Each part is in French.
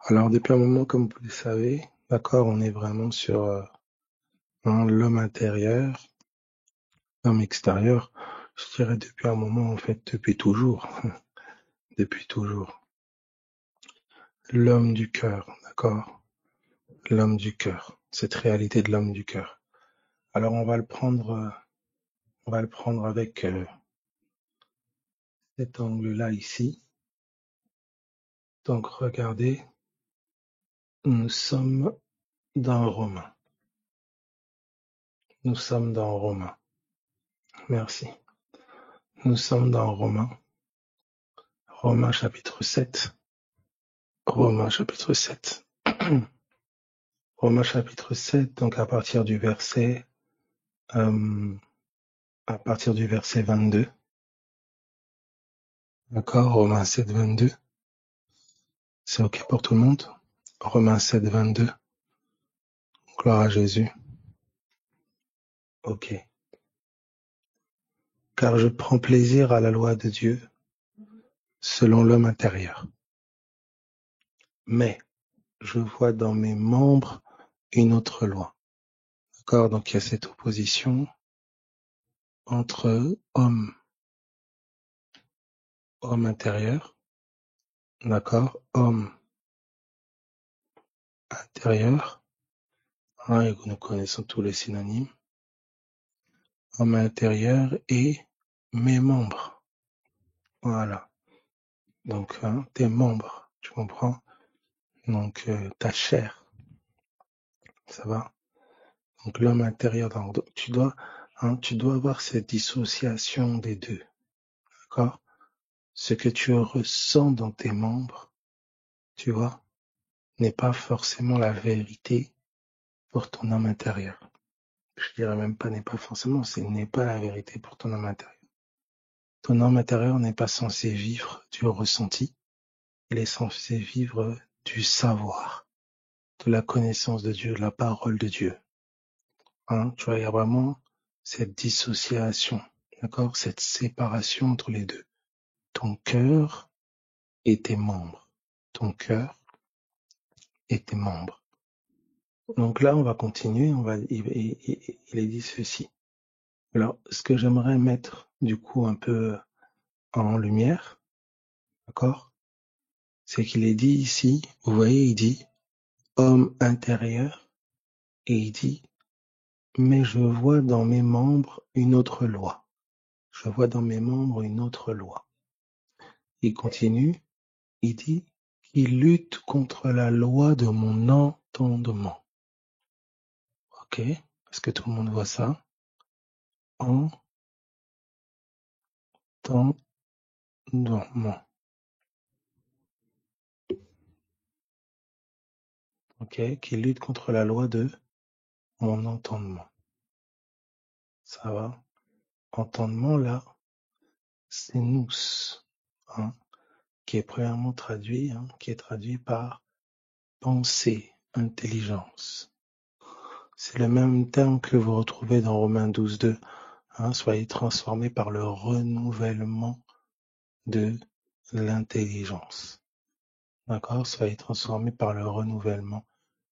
Alors, depuis un moment, comme vous le savez, d'accord, on est vraiment sur l'homme intérieur, l'homme extérieur. Je dirais depuis un moment, en fait, depuis toujours, depuis toujours. L'homme du cœur, d'accord, l'homme du cœur, cette réalité de l'homme du cœur. Alors, on va le prendre avec cet angle-là ici. Donc, regardez, nous sommes dans Romains. Nous sommes dans Romains. Merci. Nous sommes dans Romains. Romains chapitre 7. Romains chapitre 7. Romains chapitre 7, donc à partir du verset 22. D'accord, Romains 7, 22. C'est OK pour tout le monde? Romains 7, 22. Gloire à Jésus. OK. Car je prends plaisir à la loi de Dieu selon l'homme intérieur. Mais je vois dans mes membres une autre loi. D'accord, donc il y a cette opposition entre homme intérieur, d'accord, homme intérieur, et nous connaissons tous les synonymes, homme intérieur et mes membres. Voilà. Donc, tes membres, tu comprends? Donc, ta chair, ça va? Donc, l'homme intérieur, donc, tu dois avoir cette dissociation des deux, d'accord? Ce que tu ressens dans tes membres, tu vois, n'est pas forcément la vérité pour ton homme intérieur. Je dirais même pas n'est pas forcément, ce n'est pas la vérité pour ton homme intérieur. Ton homme intérieur n'est pas censé vivre du ressenti, il est censé vivre du savoir, de la connaissance de Dieu, de la parole de Dieu. Tu vois, il y a vraiment cette dissociation, d'accord, cette séparation entre les deux. Ton cœur et tes membres. Ton cœur et tes membres. Donc là, on va continuer, il est dit ceci. Alors, ce que j'aimerais mettre, du coup, un peu en lumière, d'accord, c'est qu'il est dit ici, vous voyez, il dit homme intérieur, et il dit mais je vois dans mes membres une autre loi. Je vois dans mes membres une autre loi. Il continue, il dit qu'il lutte contre la loi de mon entendement. Ok? Est-ce que tout le monde voit ça? Entendement. Ok? Qui lutte contre la loi de mon entendement. Ça va? Entendement, là, c'est nous, qui est premièrement traduit, qui est traduit par pensée, intelligence. C'est le même terme que vous retrouvez dans Romains 12, 2. Soyez transformés par le renouvellement de l'intelligence. D'accord? Soyez transformés par le renouvellement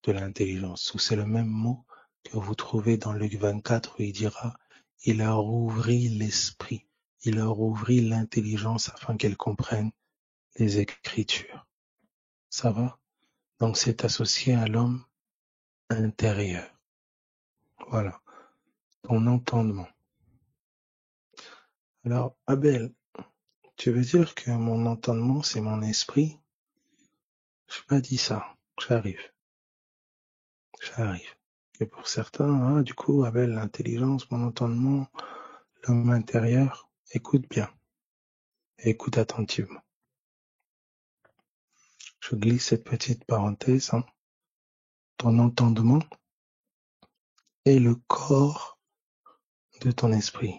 de l'intelligence. Ou c'est le même mot que vous trouvez dans Luc 24 où il dira « Il leur ouvrit l'esprit, il leur ouvrit l'intelligence afin qu'elles comprennent les Écritures. » Ça va? Donc c'est associé à l'homme intérieur. Voilà. Ton entendement. Alors, Abel, tu veux dire que mon entendement, c'est mon esprit? Je n'ai pas dit ça. J'arrive. Et pour certains, du coup, Abel, l'intelligence, mon entendement, l'homme intérieur, écoute bien. Écoute attentivement. Je glisse cette petite parenthèse. Ton entendement est le corps de ton esprit.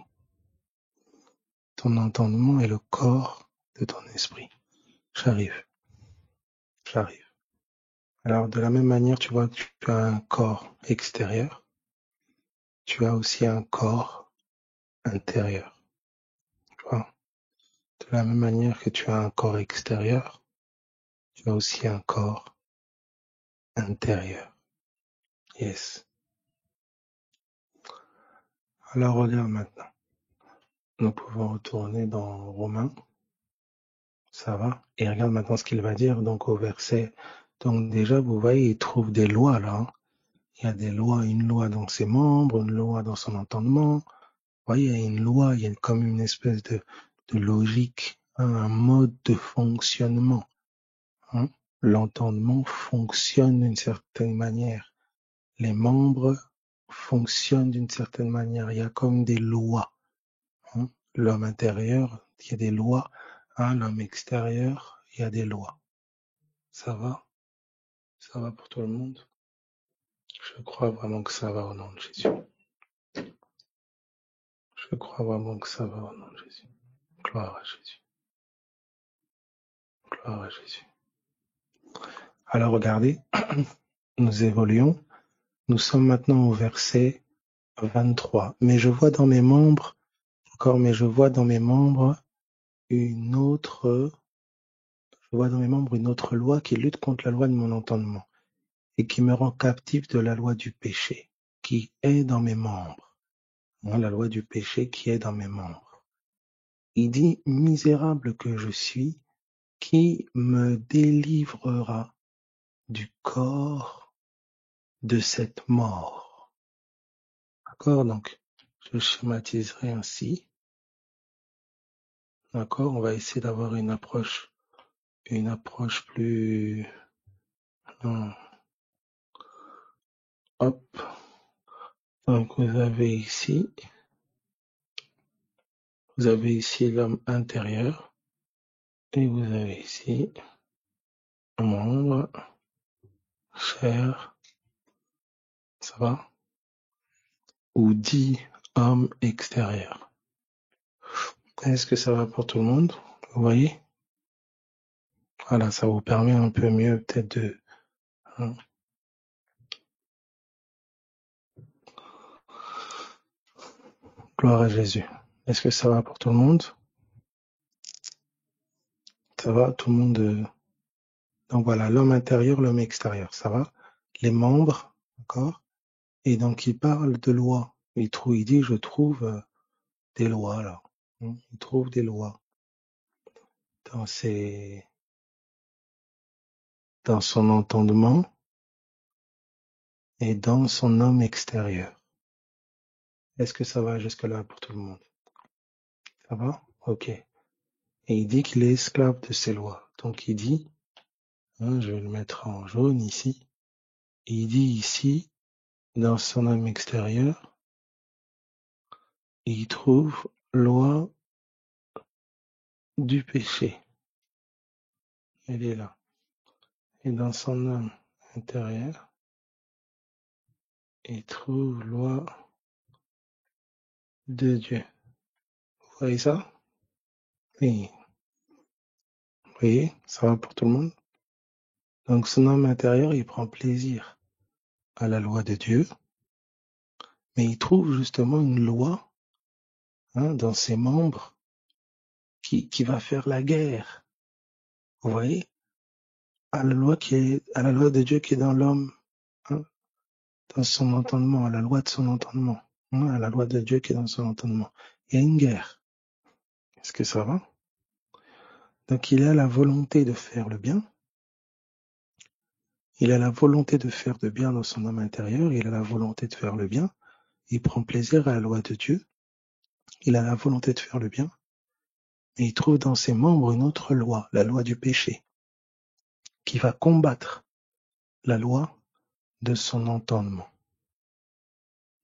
Ton entendement est le corps de ton esprit. J'arrive. Alors, de la même manière, tu vois que tu as un corps extérieur, tu as aussi un corps intérieur. Tu vois? De la même manière que tu as un corps extérieur, tu as aussi un corps intérieur. Yes. Alors regarde maintenant. Nous pouvons retourner dans Romains. Ça va? Et regarde maintenant ce qu'il va dire donc au verset. Donc déjà, vous voyez, il trouve des lois là. Hein. Il y a des lois, une loi dans ses membres, une loi dans son entendement. Vous voyez, il y a une loi, il y a comme une espèce de logique, hein, un mode de fonctionnement. Hein. L'entendement fonctionne d'une certaine manière. Les membres fonctionnent d'une certaine manière. Il y a comme des lois. Hein. L'homme intérieur, il y a des lois. Hein. L'homme extérieur, il y a des lois. Ça va? Ça va pour tout le monde? Je crois vraiment que ça va au nom de Jésus. Je crois vraiment que ça va au nom de Jésus. Gloire à Jésus. Gloire à Jésus. Alors regardez, nous évoluons. Nous sommes maintenant au verset 23. Mais je vois dans mes membres, une autre loi qui lutte contre la loi de mon entendement et qui me rend captif de la loi du péché qui est dans mes membres. La loi du péché qui est dans mes membres. Il dit, misérable que je suis, qui me délivrera du corps de cette mort. D'accord, donc je schématiserai ainsi. D'accord, on va essayer d'avoir une approche plus hop. Donc vous avez ici l'homme intérieur et vous avez ici membre, chair, ça va? Ou dit homme extérieur. Est-ce que ça va pour tout le monde? Vous voyez? Voilà, ça vous permet un peu mieux peut-être de... Hein. Gloire à Jésus. Est-ce que ça va pour tout le monde? Ça va, tout le monde? Donc voilà, l'homme intérieur, l'homme extérieur, ça va? Les membres, d'accord? Et donc il parle de loi. Il dit, je trouve des lois là. Il trouve des lois dans son entendement et dans son homme extérieur. Est-ce que ça va jusque-là pour tout le monde? Ça va? Ok. Et il dit qu'il est esclave de ces lois. Donc il dit, je vais le mettre en jaune ici. Il dit ici, dans son homme extérieur, il trouve loi du péché. Elle est là. Et dans son homme intérieur, il trouve loi de Dieu. Vous voyez ça? Oui. Vous voyez, ça va pour tout le monde? Donc son homme intérieur, il prend plaisir à la loi de Dieu, mais il trouve justement une loi dans ses membres qui va faire la guerre. Vous voyez? À la loi de Dieu qui est dans l'homme, dans son entendement, à la loi de son entendement, à la loi de Dieu qui est dans son entendement. Il y a une guerre. Est-ce que ça va? Donc il a la volonté de faire le bien. Il a la volonté de faire le bien dans son homme intérieur. Il a la volonté de faire le bien. Il prend plaisir à la loi de Dieu. Il a la volonté de faire le bien. Et il trouve dans ses membres une autre loi, la loi du péché, qui va combattre la loi de son entendement.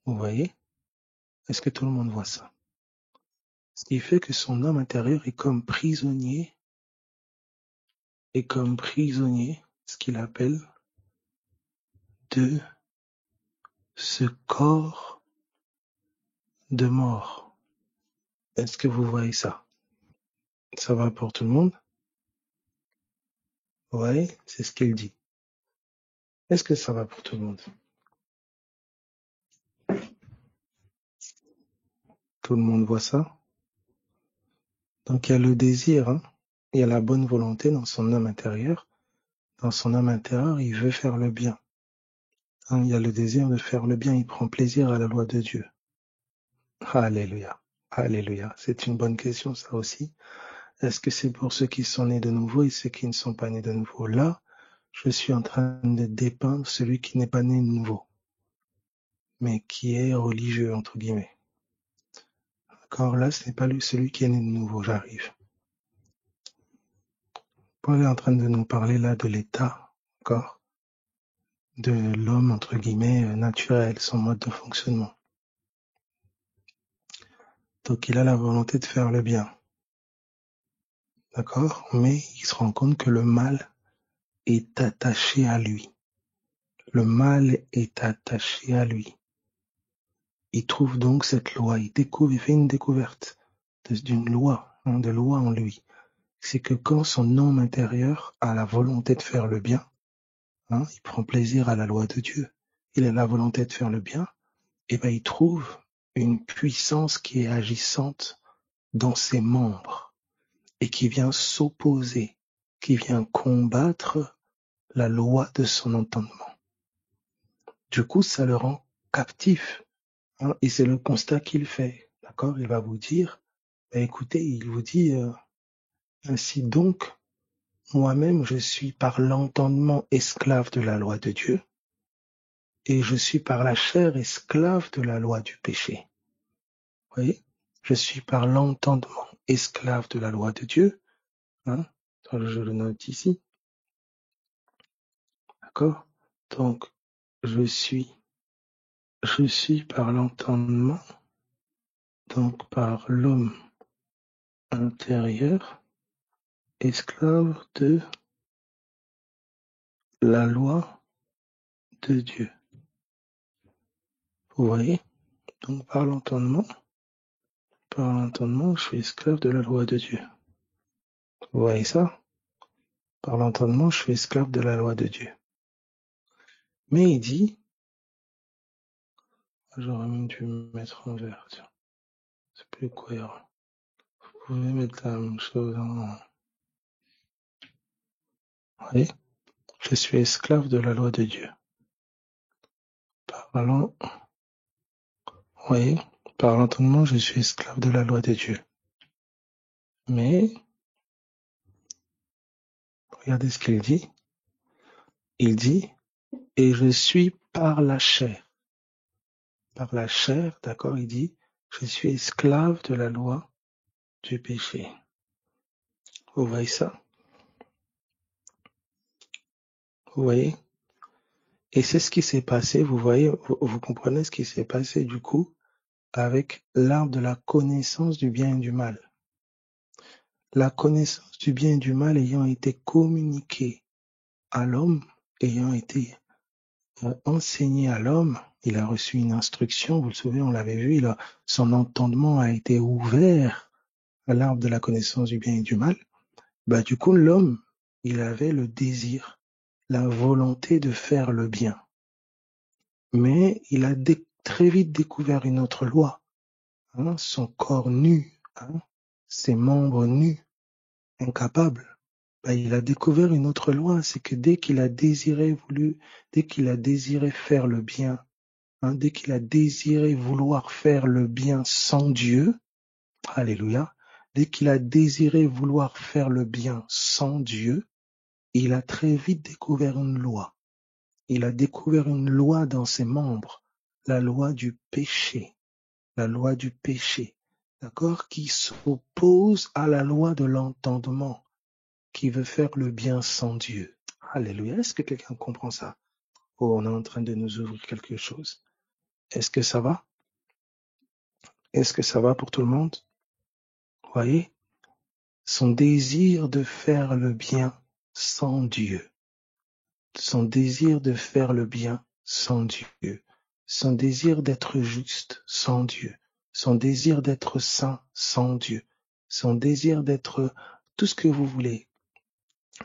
Vous voyez? Est-ce que tout le monde voit ça? Ce qui fait que son homme intérieur est comme prisonnier, ce qu'il appelle de ce corps de mort. Est-ce que vous voyez ça? Ça va pour tout le monde? Vous voyez? C'est ce qu'il dit. Est-ce que ça va pour tout le monde? Tout le monde voit ça? Donc il y a le désir, il y a la bonne volonté dans son homme intérieur. Dans son homme intérieur, il veut faire le bien. Il y a le désir de faire le bien, il prend plaisir à la loi de Dieu. Alléluia. Alléluia. C'est une bonne question, ça aussi. Est-ce que c'est pour ceux qui sont nés de nouveau et ceux qui ne sont pas nés de nouveau? Là, je suis en train de dépeindre celui qui n'est pas né de nouveau, mais qui est religieux, entre guillemets. D'accord? Là, ce n'est pas celui qui est né de nouveau, j'arrive. Paul est en train de nous parler là de l'état, d'accord? De l'homme, entre guillemets, naturel, son mode de fonctionnement. Donc, il a la volonté de faire le bien. D'accord? Mais il se rend compte que le mal est attaché à lui. Le mal est attaché à lui. Il trouve donc cette loi. Il fait une découverte d'une loi, de loi en lui. C'est que quand son homme intérieur a la volonté de faire le bien, il prend plaisir à la loi de Dieu. Il a la volonté de faire le bien, et ben il trouve une puissance qui est agissante dans ses membres et qui vient s'opposer, qui vient combattre la loi de son entendement. Du coup, ça le rend captif. Et c'est le constat qu'il fait. D'accord? Il va vous dire, écoutez, il vous dit, ainsi donc, moi-même, je suis par l'entendement esclave de la loi de Dieu, et je suis par la chair esclave de la loi du péché. Vous voyez? Je suis par l'entendement esclave de la loi de Dieu. Je le note ici. D'accord? Donc, je suis par l'entendement, donc par l'homme intérieur, esclave de la loi de Dieu. Vous voyez? Donc, par l'entendement, je suis esclave de la loi de Dieu. Vous voyez ça? Par l'entendement, je suis esclave de la loi de Dieu. Mais il dit, j'aurais même dû me mettre en vert, tiens. C'est plus cohérent. Vous pouvez mettre la même chose en... Vous voyez? Je suis esclave de la loi de Dieu. Par l'entendement, je suis esclave de la loi de Dieu. Mais, regardez ce qu'il dit. Il dit, et je suis par la chair. Par la chair, d'accord, il dit, je suis esclave de la loi du péché. Vous voyez ça? Vous voyez? Et c'est ce qui s'est passé, vous voyez, vous comprenez ce qui s'est passé du coup avec l'arbre de la connaissance du bien et du mal. La connaissance du bien et du mal ayant été communiquée à l'homme, ayant été enseignée à l'homme, il a reçu une instruction, vous le savez, on l'avait vu, son entendement a été ouvert à l'arbre de la connaissance du bien et du mal. Du coup, l'homme, il avait le désir, la volonté de faire le bien. Mais il a très vite découvert une autre loi. Son corps nu, ses membres nus, incapables. Il a découvert une autre loi, c'est que dès qu'il a désiré faire le bien, dès qu'il a désiré vouloir faire le bien sans Dieu, alléluia, dès qu'il a désiré vouloir faire le bien sans Dieu, il a très vite découvert une loi. Il a découvert une loi dans ses membres, la loi du péché. La loi du péché, d'accord, qui s'oppose à la loi de l'entendement, qui veut faire le bien sans Dieu. Alléluia. Est-ce que quelqu'un comprend ça? Oh, on est en train de nous ouvrir quelque chose. Est-ce que ça va? Est-ce que ça va pour tout le monde? Vous voyez? Son désir de faire le bien sans Dieu. Son désir de faire le bien sans Dieu. Son désir d'être juste sans Dieu. Son désir d'être saint sans Dieu. Son désir d'être tout ce que vous voulez.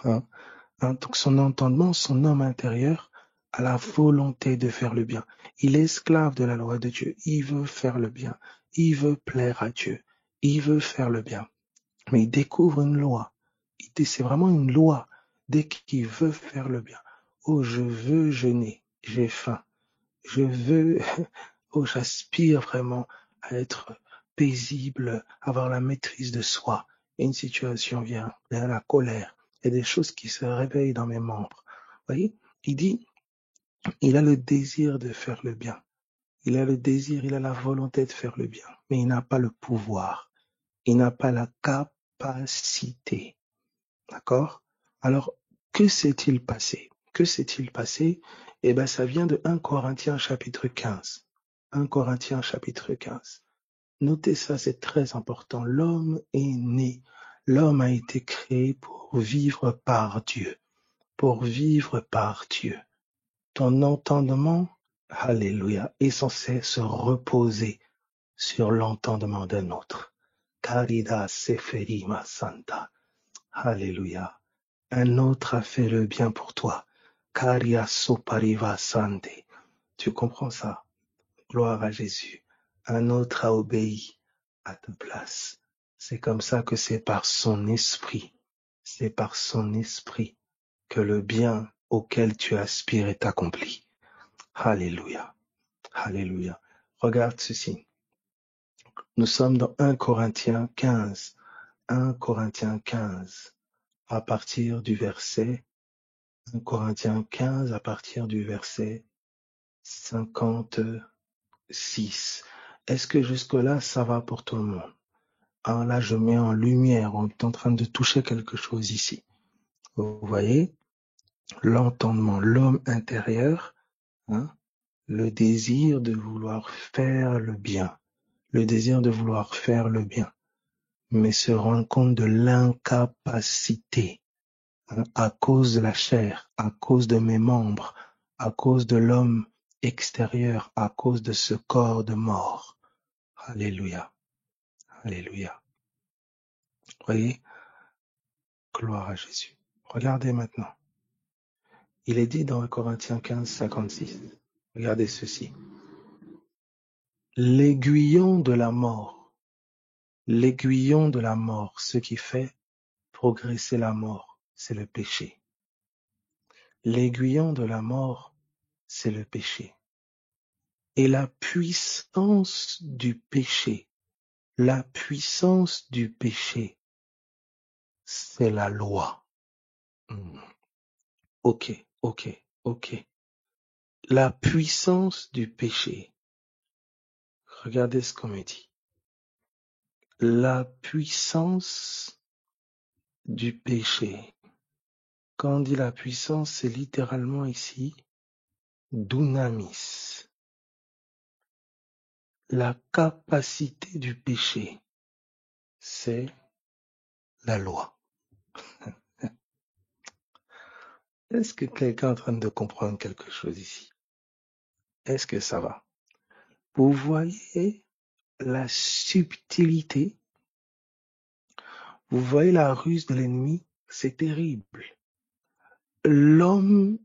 Donc son entendement, son homme intérieur a la volonté de faire le bien. Il est esclave de la loi de Dieu. Il veut faire le bien. Il veut plaire à Dieu. Il veut faire le bien. Mais il découvre une loi. C'est vraiment une loi. Dès qu'il veut faire le bien. Oh, je veux jeûner. J'ai faim. j'aspire vraiment à être paisible, avoir la maîtrise de soi. Et une situation vient, il y a la colère, il y a des choses qui se réveillent dans mes membres. Vous voyez, il dit, il a le désir de faire le bien. Il a le désir, il a la volonté de faire le bien, mais il n'a pas le pouvoir. Il n'a pas la capacité. D'accord? Alors, que s'est-il passé? Que s'est-il passé? Eh bien, ça vient de 1 Corinthiens chapitre 15. 1 Corinthiens chapitre 15. Notez ça, c'est très important. L'homme est né. L'homme a été créé pour vivre par Dieu. Pour vivre par Dieu. Ton entendement, alléluia, est censé se reposer sur l'entendement d'un autre. Carida seferima santa. Alléluia. Un autre a fait le bien pour toi. Caria sopariva sante. Tu comprends ça? Gloire à Jésus. Un autre a obéi à ta place. C'est comme ça que c'est par son esprit. C'est par son esprit que le bien auquel tu aspires est accompli. Alléluia. Alléluia. Regarde ceci. Nous sommes dans 1 Corinthiens 15. 1 Corinthiens 15. À partir du verset 1 Corinthiens 15 à partir du verset 56. Est-ce que jusque-là, ça va pour tout le monde? Alors là, je mets en lumière, on est en train de toucher quelque chose ici. Vous voyez, l'entendement, l'homme intérieur, hein, le désir de vouloir faire le bien, le désir de vouloir faire le bien, mais se rendre compte de l'incapacité, hein, à cause de la chair, à cause de mes membres, à cause de l'homme extérieur, à cause de ce corps de mort. Alléluia. Alléluia. Voyez, gloire à Jésus. Regardez maintenant. Il est dit dans Corinthiens 15, 56. Regardez ceci. L'aiguillon de la mort, ce qui fait progresser la mort, c'est le péché. L'aiguillon de la mort, c'est le péché. Et la puissance du péché, c'est la loi. Ok. La puissance du péché. Regardez ce qu'on me dit. La puissance du péché. Quand on dit la puissance, c'est littéralement ici dunamis. La capacité du péché, c'est la loi. Est-ce que quelqu'un est en train de comprendre quelque chose ici? Est-ce que ça va? Vous voyez la subtilité? Vous voyez la ruse de l'ennemi? C'est terrible. L'homme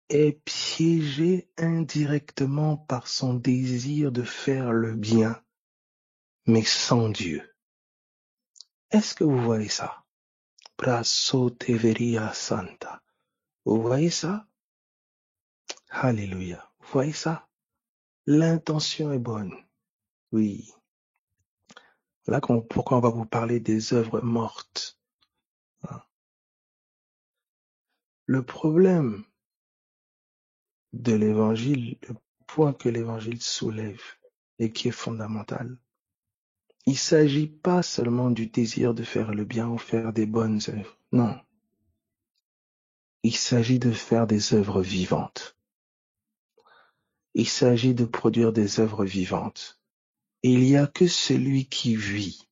est piégé indirectement par son désir de faire le bien, mais sans Dieu. Est-ce que vous voyez ça? Brasso teveria santa. Vous voyez ça? Alléluia. Vous voyez ça? L'intention est bonne. Oui. Là, pourquoi on va vous parler des œuvres mortes. Le problème de l'évangile, le point que l'évangile soulève et qui est fondamental, il ne s'agit pas seulement du désir de faire le bien ou faire des bonnes œuvres. Non. Il s'agit de faire des œuvres vivantes. Il s'agit de produire des œuvres vivantes. Et il n'y a que celui qui vit.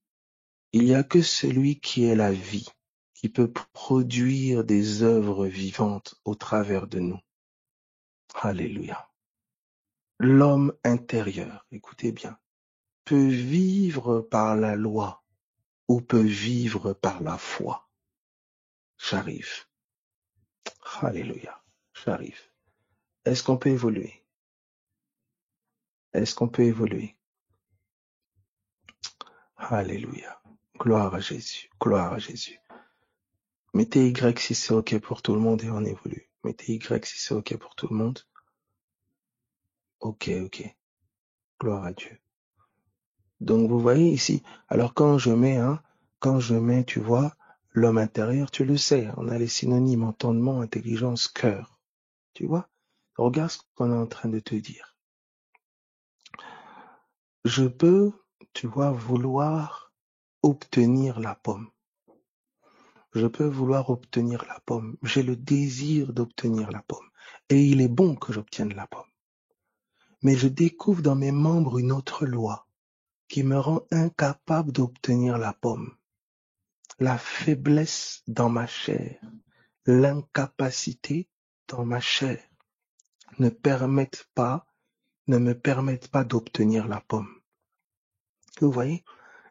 Il n'y a que celui qui est la vie qui peut produire des œuvres vivantes au travers de nous. Alléluia. L'homme intérieur, écoutez bien, peut vivre par la loi ou peut vivre par la foi. J'arrive. Alléluia. J'arrive. Est-ce qu'on peut évoluer? Est-ce qu'on peut évoluer? Alléluia. Gloire à Jésus. Gloire à Jésus. Mettez Y si c'est OK pour tout le monde et on évolue. Mettez Y si c'est OK pour tout le monde. Ok. Gloire à Dieu. Donc, vous voyez ici, alors quand je mets, tu vois, l'homme intérieur, tu le sais, on a les synonymes entendement, intelligence, cœur. Tu vois? Regarde ce qu'on est en train de te dire. Je peux, tu vois, vouloir obtenir la pomme. Je peux vouloir obtenir la pomme. J'ai le désir d'obtenir la pomme. Et il est bon que j'obtienne la pomme. Mais je découvre dans mes membres une autre loi qui me rend incapable d'obtenir la pomme. La faiblesse dans ma chair, l'incapacité dans ma chair ne me permettent pas d'obtenir la pomme. Vous voyez?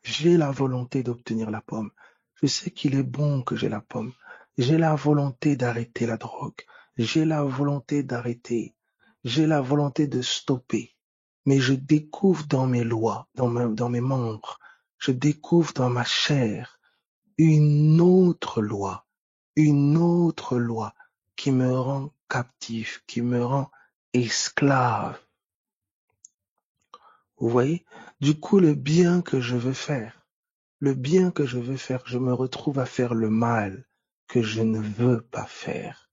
J'ai la volonté d'obtenir la pomme. Je sais qu'il est bon que j'ai la pomme. J'ai la volonté d'arrêter la drogue. J'ai la volonté d'arrêter. J'ai la volonté de stopper. Mais je découvre dans mes lois, dans mes membres, je découvre dans ma chair une autre loi qui me rend captif, qui me rend esclave. Vous voyez? Du coup, le bien que je veux faire, je me retrouve à faire le mal que je ne veux pas faire.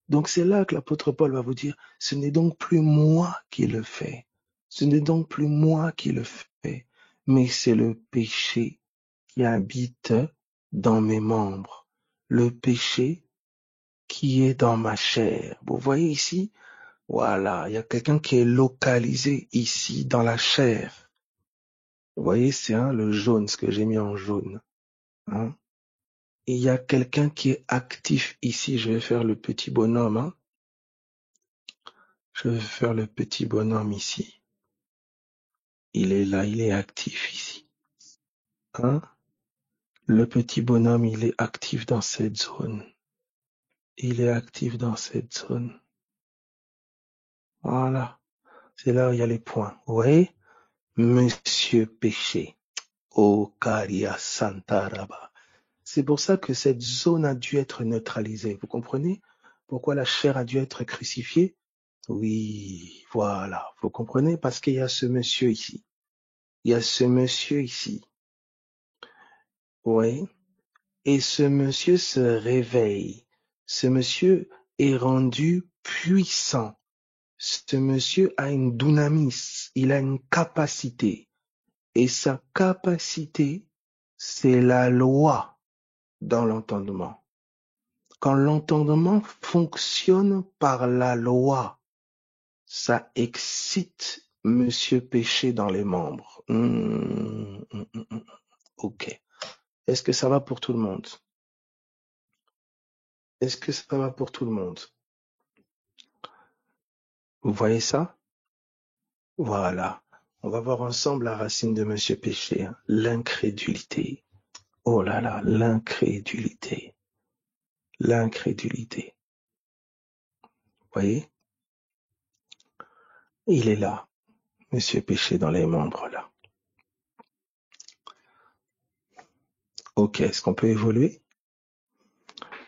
Donc c'est là que l'apôtre Paul va vous dire, ce n'est donc plus moi qui le fais, ce n'est donc plus moi qui le fais, mais c'est le péché qui habite dans mes membres, le péché qui est dans ma chair. Vous voyez ici, voilà, il y a quelqu'un qui est localisé ici dans la chair. Vous voyez, c'est le jaune, ce que j'ai mis en jaune. Hein? Il y a quelqu'un qui est actif ici. Je vais faire le petit bonhomme. Hein? Je vais faire le petit bonhomme ici. Il est là, il est actif ici. Hein? Le petit bonhomme, il est actif dans cette zone. Il est actif dans cette zone. Voilà. C'est là où il y a les points. Vous voyez? Monsieur péché. Oh, Karia Santaraba. C'est pour ça que cette zone a dû être neutralisée. Vous comprenez? Pourquoi la chair a dû être crucifiée? Oui, voilà. Vous comprenez? Parce qu'il y a ce monsieur ici. Il y a ce monsieur ici. Oui. Et ce monsieur se réveille. Ce monsieur est rendu puissant. Ce monsieur a une dunamis. Il a une capacité. Et sa capacité, c'est la loi dans l'entendement. Quand l'entendement fonctionne par la loi, ça excite Monsieur Péché dans les membres. Ok. Est-ce que ça va pour tout le monde? Est-ce que ça va pour tout le monde? Vous voyez ça? Voilà. On va voir ensemble la racine de Monsieur Péché. Hein. L'incrédulité. Oh là là, l'incrédulité. L'incrédulité. Vous voyez? Il est là. Monsieur Péché dans les membres là. Ok, est-ce qu'on peut évoluer?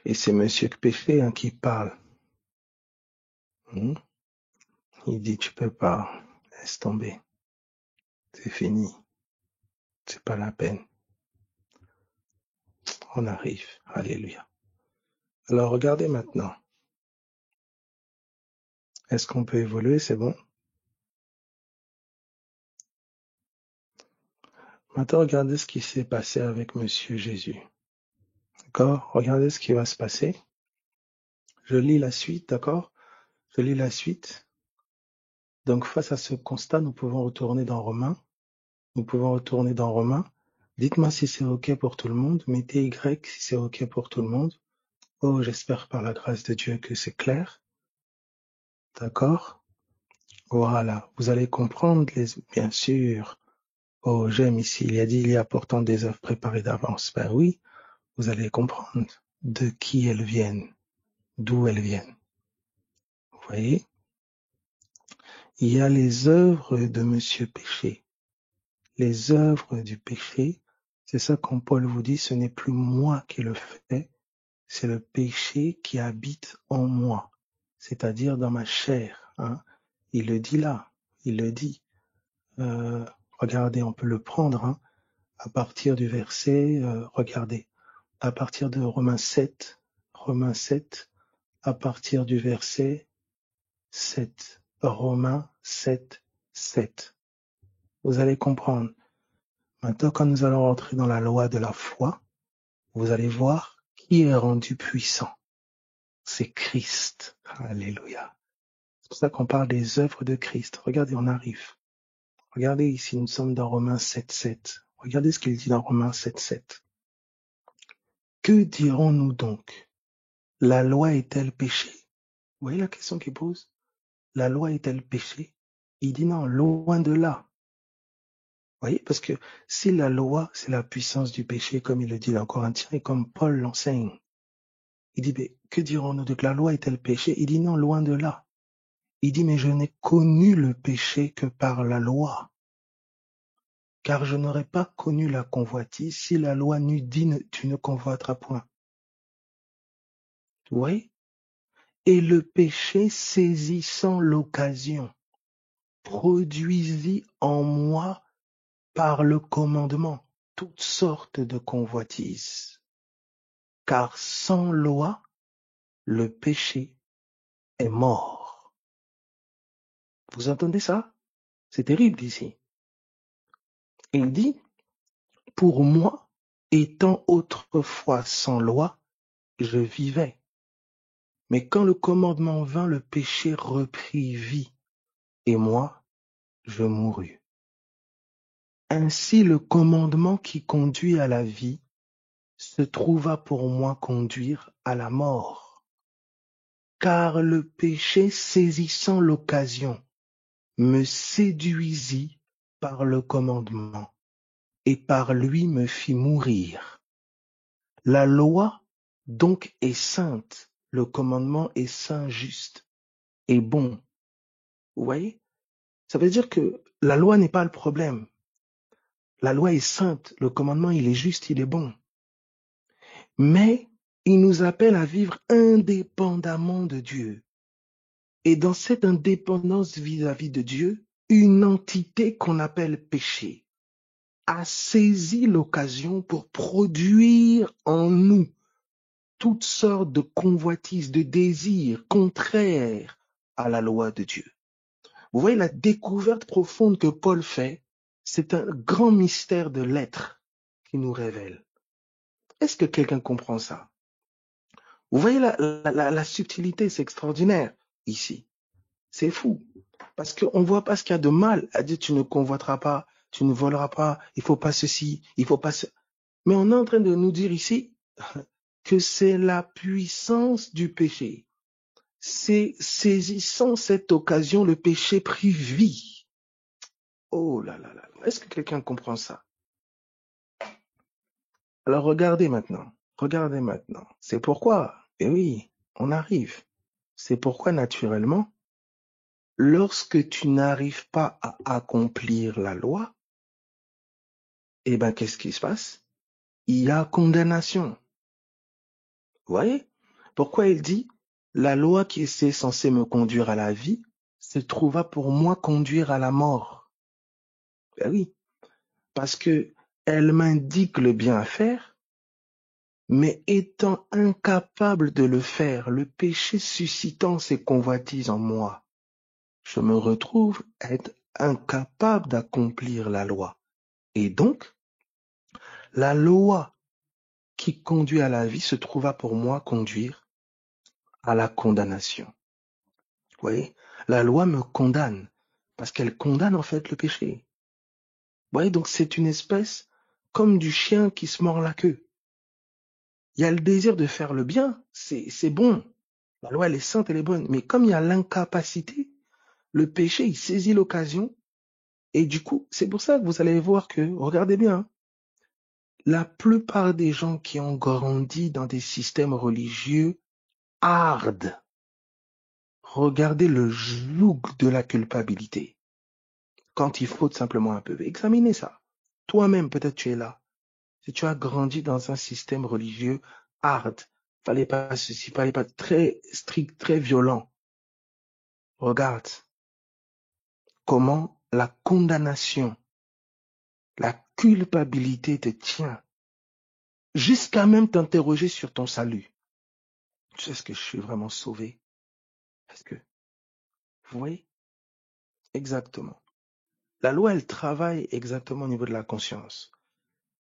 Et c'est Monsieur Péché qui parle. Il dit, tu peux pas, laisse tomber. C'est fini. C'est pas la peine. On arrive. Alléluia. Alors, regardez maintenant. Est-ce qu'on peut évoluer? C'est bon? Maintenant, regardez ce qui s'est passé avec Monsieur Jésus. D'accord? Regardez ce qui va se passer. Je lis la suite, d'accord? Je lis la suite. Donc, face à ce constat, nous pouvons retourner dans Romains. Dites-moi si c'est OK pour tout le monde. Mettez Y si c'est OK pour tout le monde. Oh, j'espère par la grâce de Dieu que c'est clair. D'accord? Voilà. Vous allez comprendre, bien sûr. Oh, j'aime ici. Il y a dit, il y a pourtant des œuvres préparées d'avance. Ben oui, vous allez comprendre de qui elles viennent, d'où elles viennent. Vous voyez? Il y a les œuvres de Monsieur Péché. Les œuvres du péché, c'est ça quand Paul vous dit, ce n'est plus moi qui le fais, c'est le péché qui habite en moi, c'est-à-dire dans ma chair. Hein. Il le dit là. Il le dit. Regardez, on peut le prendre hein, à partir du verset, regardez, à partir de Romains 7, à partir du verset 7, Romains 7, 7. Vous allez comprendre. Maintenant, quand nous allons rentrer dans la loi de la foi, vous allez voir qui est rendu puissant. C'est Christ. Alléluia. C'est pour ça qu'on parle des œuvres de Christ. Regardez, on arrive. Regardez ici, nous sommes dans Romains 7, 7. Regardez ce qu'il dit dans Romains 7, 7. Que dirons-nous donc? La loi est-elle péché? Vous voyez la question qu'il pose? La loi est-elle péché? Il dit non, loin de là. Vous voyez, parce que si la loi, c'est la puissance du péché, comme il le dit dans Corinthiens et comme Paul l'enseigne, il dit, mais que dirons-nous donc? La loi est-elle péché? Il dit non, loin de là. Il dit, mais je n'ai connu le péché que par la loi. Car je n'aurais pas connu la convoitise si la loi n'eût dit tu ne convoiteras point. Vous voyez? Et le péché saisissant l'occasion, produisit en moi par le commandement toutes sortes de convoitises. Car sans loi, le péché est mort. Vous entendez ça? C'est terrible ici. Et il dit, pour moi, étant autrefois sans loi, je vivais. Mais quand le commandement vint, le péché reprit vie, et moi, je mourus. Ainsi le commandement qui conduit à la vie se trouva pour moi conduire à la mort. Car le péché saisissant l'occasion me séduisit par le commandement et par lui me fit mourir. La loi donc est sainte, le commandement est saint, juste et bon. Vous voyez? Ça veut dire que la loi n'est pas le problème. La loi est sainte, le commandement il est juste, il est bon. Mais il nous appelle à vivre indépendamment de Dieu. Et dans cette indépendance vis-à-vis de Dieu, une entité qu'on appelle péché a saisi l'occasion pour produire en nous toutes sortes de convoitises, de désirs contraires à la loi de Dieu. Vous voyez la découverte profonde que Paul fait, c'est un grand mystère de l'être qui nous révèle. Est-ce que quelqu'un comprend ça? Vous voyez la subtilité, c'est extraordinaire ici. C'est fou. Parce qu'on ne voit pas ce qu'il y a de mal à dire tu ne convoiteras pas, tu ne voleras pas, il faut pas ceci, il faut pas ce... Mais on est en train de nous dire ici que c'est la puissance du péché. C'est saisissant cette occasion, le péché prit vie. Oh là là là. Est-ce que quelqu'un comprend ça? Alors regardez maintenant. Regardez maintenant. C'est pourquoi, et oui, on arrive. C'est pourquoi naturellement, lorsque tu n'arrives pas à accomplir la loi, eh ben, qu'est-ce qui se passe? Il y a condamnation. Vous voyez? Pourquoi il dit, la loi qui était censée me conduire à la vie se trouva pour moi conduire à la mort. Ben oui, parce que elle m'indique le bien à faire, mais étant incapable de le faire, le péché suscitant ses convoitises en moi, je me retrouve à être incapable d'accomplir la loi. Et donc, la loi qui conduit à la vie se trouva pour moi conduire à la condamnation. Vous voyez, la loi me condamne parce qu'elle condamne en fait le péché. Vous voyez, donc c'est une espèce comme du chien qui se mord la queue. Il y a le désir de faire le bien, c'est bon. La loi, elle est sainte, elle est bonne. Mais comme il y a l'incapacité, le péché, il saisit l'occasion. Et du coup, c'est pour ça que vous allez voir que, regardez bien, hein, la plupart des gens qui ont grandi dans des systèmes religieux hard, regardez le joug de la culpabilité. Quand il faut simplement un peu, examinez ça. Toi-même, peut-être tu es là. Si tu as grandi dans un système religieux hard, fallait pas ceci, fallait pas très strict, très violent. Regarde, comment la condamnation, la culpabilité te tient, jusqu'à même t'interroger sur ton salut. Est-ce que je suis vraiment sauvé? Est-ce que, vous voyez? Exactement. La loi, elle travaille exactement au niveau de la conscience.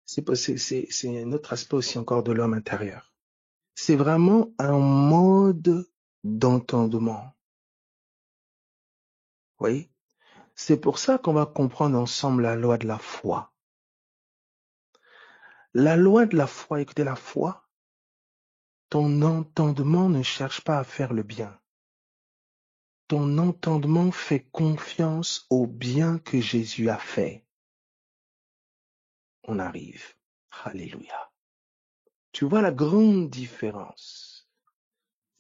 C'est un autre aspect aussi encore de l'homme intérieur. C'est vraiment un mode d'entendement. Vous voyez? C'est pour ça qu'on va comprendre ensemble la loi de la foi. La loi de la foi, écoutez, la foi, ton entendement ne cherche pas à faire le bien. Ton entendement fait confiance au bien que Jésus a fait. On arrive. Alléluia. Tu vois la grande différence.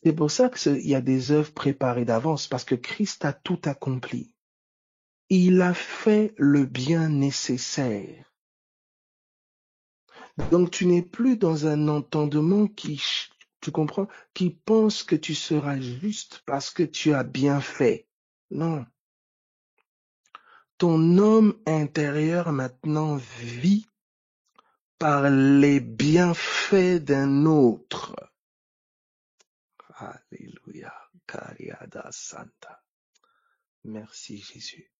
C'est pour ça qu'il y a des œuvres préparées d'avance, parce que Christ a tout accompli. Il a fait le bien nécessaire. Donc tu n'es plus dans un entendement tu comprends, qui pense que tu seras juste parce que tu as bien fait. Non. Ton homme intérieur maintenant vit par les bienfaits d'un autre. Alléluia. Cariada Santa. Merci Jésus.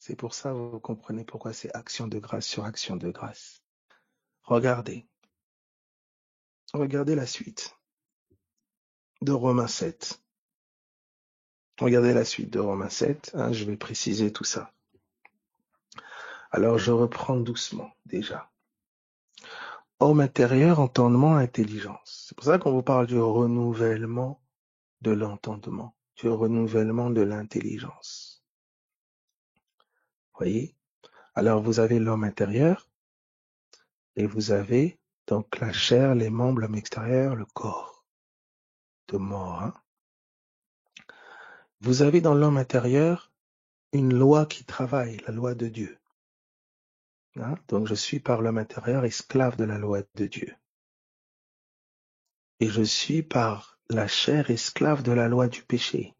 C'est pour ça, vous comprenez pourquoi c'est action de grâce sur action de grâce. Regardez. Regardez la suite de Romains 7. Regardez la suite de Romains 7. Hein, je vais préciser tout ça. Alors, je reprends doucement déjà. Homme intérieur, entendement, intelligence. C'est pour ça qu'on vous parle du renouvellement de l'entendement, du renouvellement de l'intelligence. Voyez? Alors, vous avez l'homme intérieur et vous avez donc la chair, les membres, l'homme extérieur, le corps de mort. Hein? Vous avez dans l'homme intérieur une loi qui travaille, la loi de Dieu. Hein? Donc, je suis par l'homme intérieur esclave de la loi de Dieu. Et je suis par la chair esclave de la loi du péché.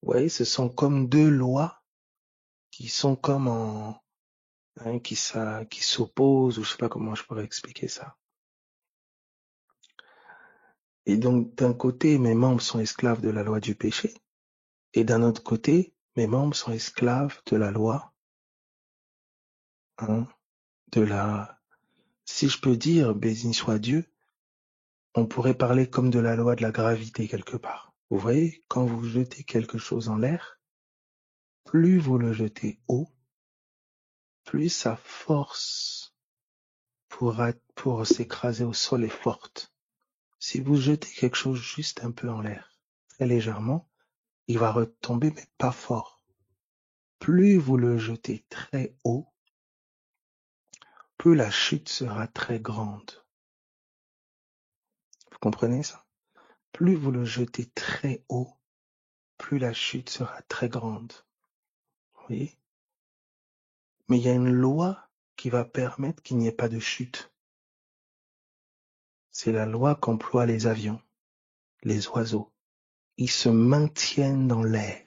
Vous voyez, ce sont comme deux lois qui sont comme qui s'opposent, ou je sais pas comment je pourrais expliquer ça. Et donc, d'un côté, mes membres sont esclaves de la loi du péché, et d'un autre côté, mes membres sont esclaves de la loi, si je peux dire, béni soit Dieu, on pourrait parler comme de la loi de la gravité quelque part. Vous voyez, quand vous jetez quelque chose en l'air, plus vous le jetez haut, plus sa force pour s'écraser au sol est forte. Si vous jetez quelque chose juste un peu en l'air, très légèrement, il va retomber, mais pas fort. Plus vous le jetez très haut, plus la chute sera très grande. Vous comprenez ça? Plus vous le jetez très haut, plus la chute sera très grande. Vous voyez? Mais il y a une loi qui va permettre qu'il n'y ait pas de chute. C'est la loi qu'emploient les avions, les oiseaux. Ils se maintiennent dans l'air.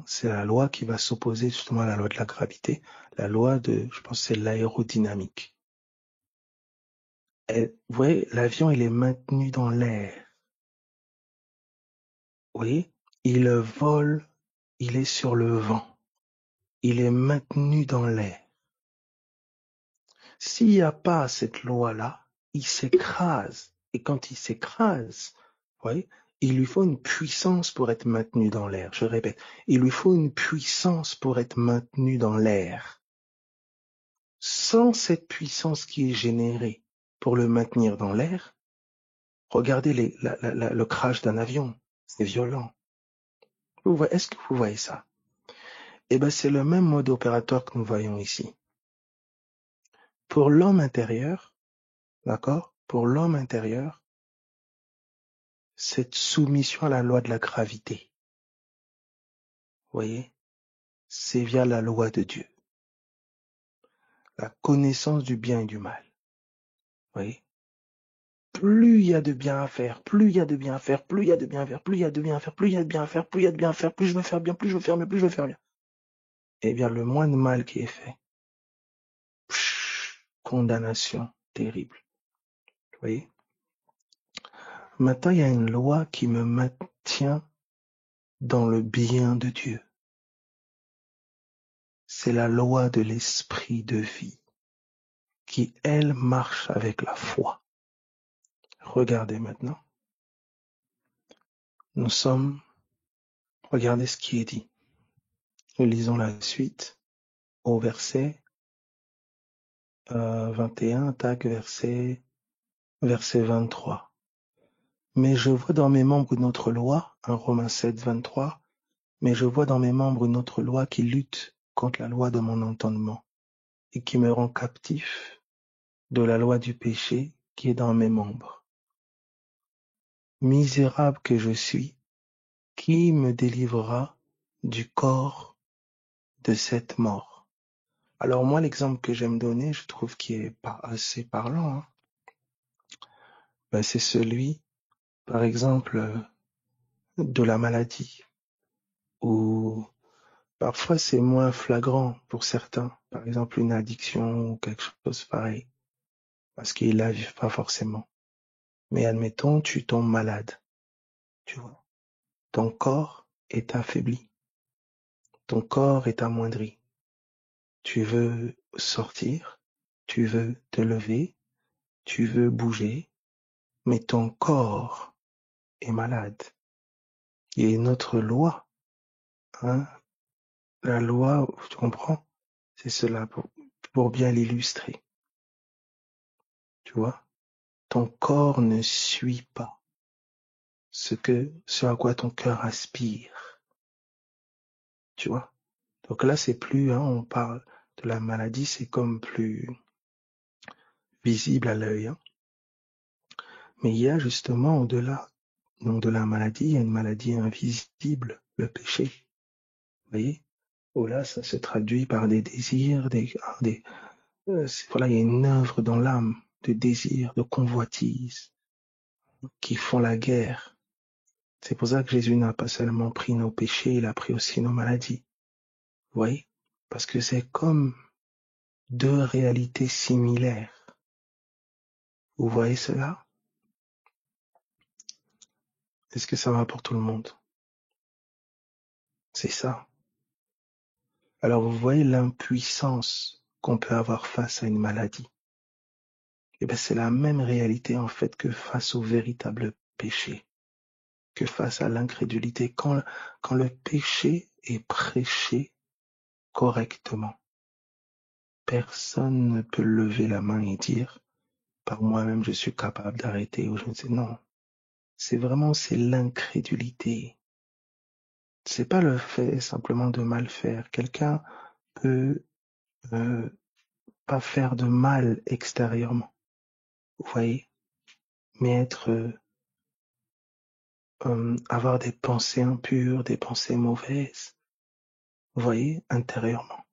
C'est la loi qui va s'opposer justement à la loi de la gravité, la loi je pense que c'est l'aérodynamique. Vous voyez, l'avion, il est maintenu dans l'air. Vous voyez, il vole, il est sur le vent. Il est maintenu dans l'air. S'il n'y a pas cette loi-là, il s'écrase. Et quand il s'écrase, vous voyez, il lui faut une puissance pour être maintenu dans l'air. Je répète, il lui faut une puissance pour être maintenu dans l'air. Sans cette puissance qui est générée pour le maintenir dans l'air, regardez le crash d'un avion, c'est violent. Est-ce que vous voyez ça? Eh bien, c'est le même mode opératoire que nous voyons ici. Pour l'homme intérieur, d'accord? Pour l'homme intérieur, cette soumission à la loi de la gravité, vous voyez, c'est via la loi de Dieu. La connaissance du bien et du mal. Vous voyez? plus il y a de bien à faire, plus il y a de bien à faire, plus il y a de bien à faire, plus il y a de bien à faire, plus il y a de bien à faire, plus il y a de bien à faire, plus je veux faire bien, plus je veux faire bien, plus je veux faire bien. Eh bien, le moins de mal qui est fait, condamnation terrible. Vous voyez? Maintenant, il y a une loi qui me maintient dans le bien de Dieu. C'est la loi de l'esprit de vie qui, elle, marche avec la foi. Regardez maintenant. Nous sommes, regardez ce qui est dit. Nous lisons la suite au verset 21, tac, verset 23. Mais je vois dans mes membres une autre loi, 1 Romains 7, 23, mais je vois dans mes membres une autre loi qui lutte contre la loi de mon entendement et qui me rend captif de la loi du péché qui est dans mes membres. Misérable que je suis, qui me délivrera du corps de cette mort? Alors moi, l'exemple que j'aime donner, je trouve qu'il est pas assez parlant, hein. Ben, c'est celui, par exemple, de la maladie, ou parfois c'est moins flagrant pour certains, par exemple une addiction ou quelque chose pareil, parce qu'ils la vivent pas forcément. Mais admettons, tu tombes malade, tu vois. Ton corps est affaibli, ton corps est amoindri. Tu veux sortir, tu veux te lever, tu veux bouger, mais ton corps est malade. Il y a une autre loi, hein. La loi, tu comprends? C'est cela pour bien l'illustrer. Tu vois? Ton corps ne suit pas ce à quoi ton cœur aspire. Tu vois? Donc là, c'est plus, hein, on parle de la maladie, c'est comme plus visible à l'œil, hein. Mais il y a justement au-delà, donc de la maladie, il y a une maladie invisible, le péché. Vous voyez? Où là, ça se traduit par des désirs, voilà, il y a une œuvre dans l'âme de désir, de convoitise, qui font la guerre. C'est pour ça que Jésus n'a pas seulement pris nos péchés, il a pris aussi nos maladies. Vous voyez? Parce que c'est comme deux réalités similaires. Vous voyez cela? Est-ce que ça va pour tout le monde? C'est ça. Alors vous voyez l'impuissance qu'on peut avoir face à une maladie. Eh bien, c'est la même réalité en fait que face au véritable péché, que face à l'incrédulité. Quand le péché est prêché correctement, personne ne peut lever la main et dire par moi-même je suis capable d'arrêter ou je ne sais non. C'est l'incrédulité. C'est pas le fait simplement de mal faire. Quelqu'un peut pas faire de mal extérieurement, vous voyez, mais avoir des pensées impures, des pensées mauvaises, vous voyez, intérieurement.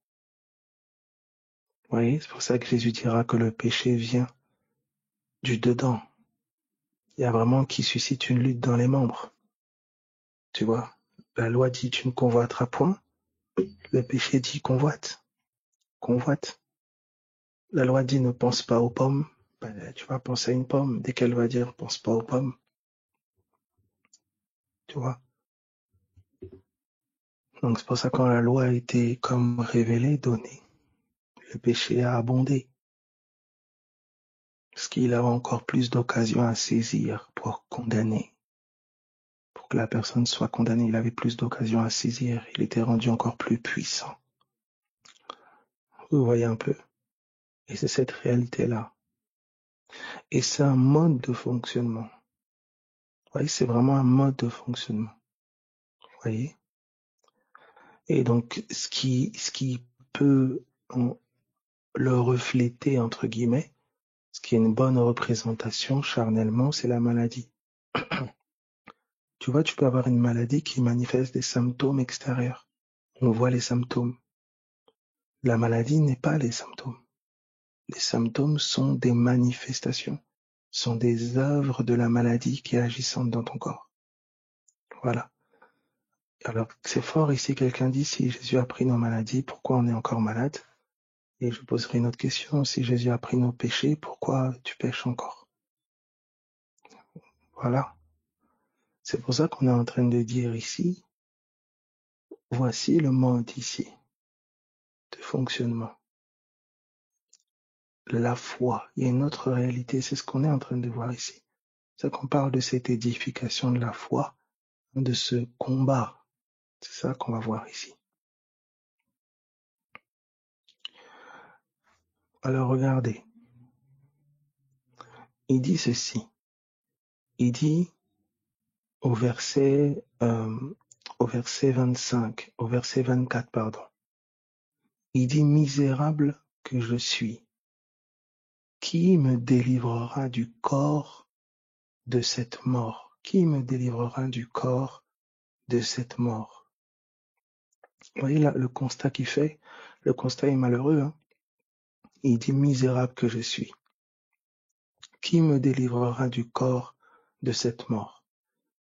Vous voyez, c'est pour ça que Jésus dira que le péché vient du dedans. Il y a vraiment qui suscite une lutte dans les membres. Tu vois, la loi dit tu ne convoiteras point, le péché dit convoite. Convoite. La loi dit ne pense pas aux pommes, ben, tu vas penser à une pomme. Dès qu'elle va dire pense pas aux pommes, tu vois. Donc c'est pour ça que quand la loi a été comme révélée, donnée, le péché a abondé. Parce qu'il avait encore plus d'occasions à saisir pour condamner. Pour que la personne soit condamnée, il avait plus d'occasions à saisir. Il était rendu encore plus puissant. Vous voyez un peu. Et c'est cette réalité-là. Et c'est un mode de fonctionnement. Vous voyez, c'est vraiment un mode de fonctionnement. Vous voyez. Et donc, ce qui peut le refléter, entre guillemets, ce qui est une bonne représentation charnellement, c'est la maladie. Tu vois, tu peux avoir une maladie qui manifeste des symptômes extérieurs. On voit les symptômes. La maladie n'est pas les symptômes. Les symptômes sont des manifestations. sont des œuvres de la maladie qui agissent dans ton corps. Voilà. Alors, c'est fort ici, quelqu'un dit, si Jésus a pris nos maladies, pourquoi on est encore malade? Et je poserai une autre question, si Jésus a pris nos péchés, pourquoi tu pêches encore? Voilà. C'est pour ça qu'on est en train de dire ici, voici le mode ici de fonctionnement. La foi, il y a une autre réalité, c'est ce qu'on est en train de voir ici. C'est qu'on parle de cette édification de la foi, de ce combat. C'est ça qu'on va voir ici. Alors regardez, il dit ceci. Il dit au verset 25, au verset 24, pardon. Il dit, misérable que je suis, qui me délivrera du corps de cette mort? Qui me délivrera du corps de cette mort? Vous voyez là, le constat qu'il fait, le constat est malheureux. Hein? Il dit, misérable que je suis, qui me délivrera du corps de cette mort?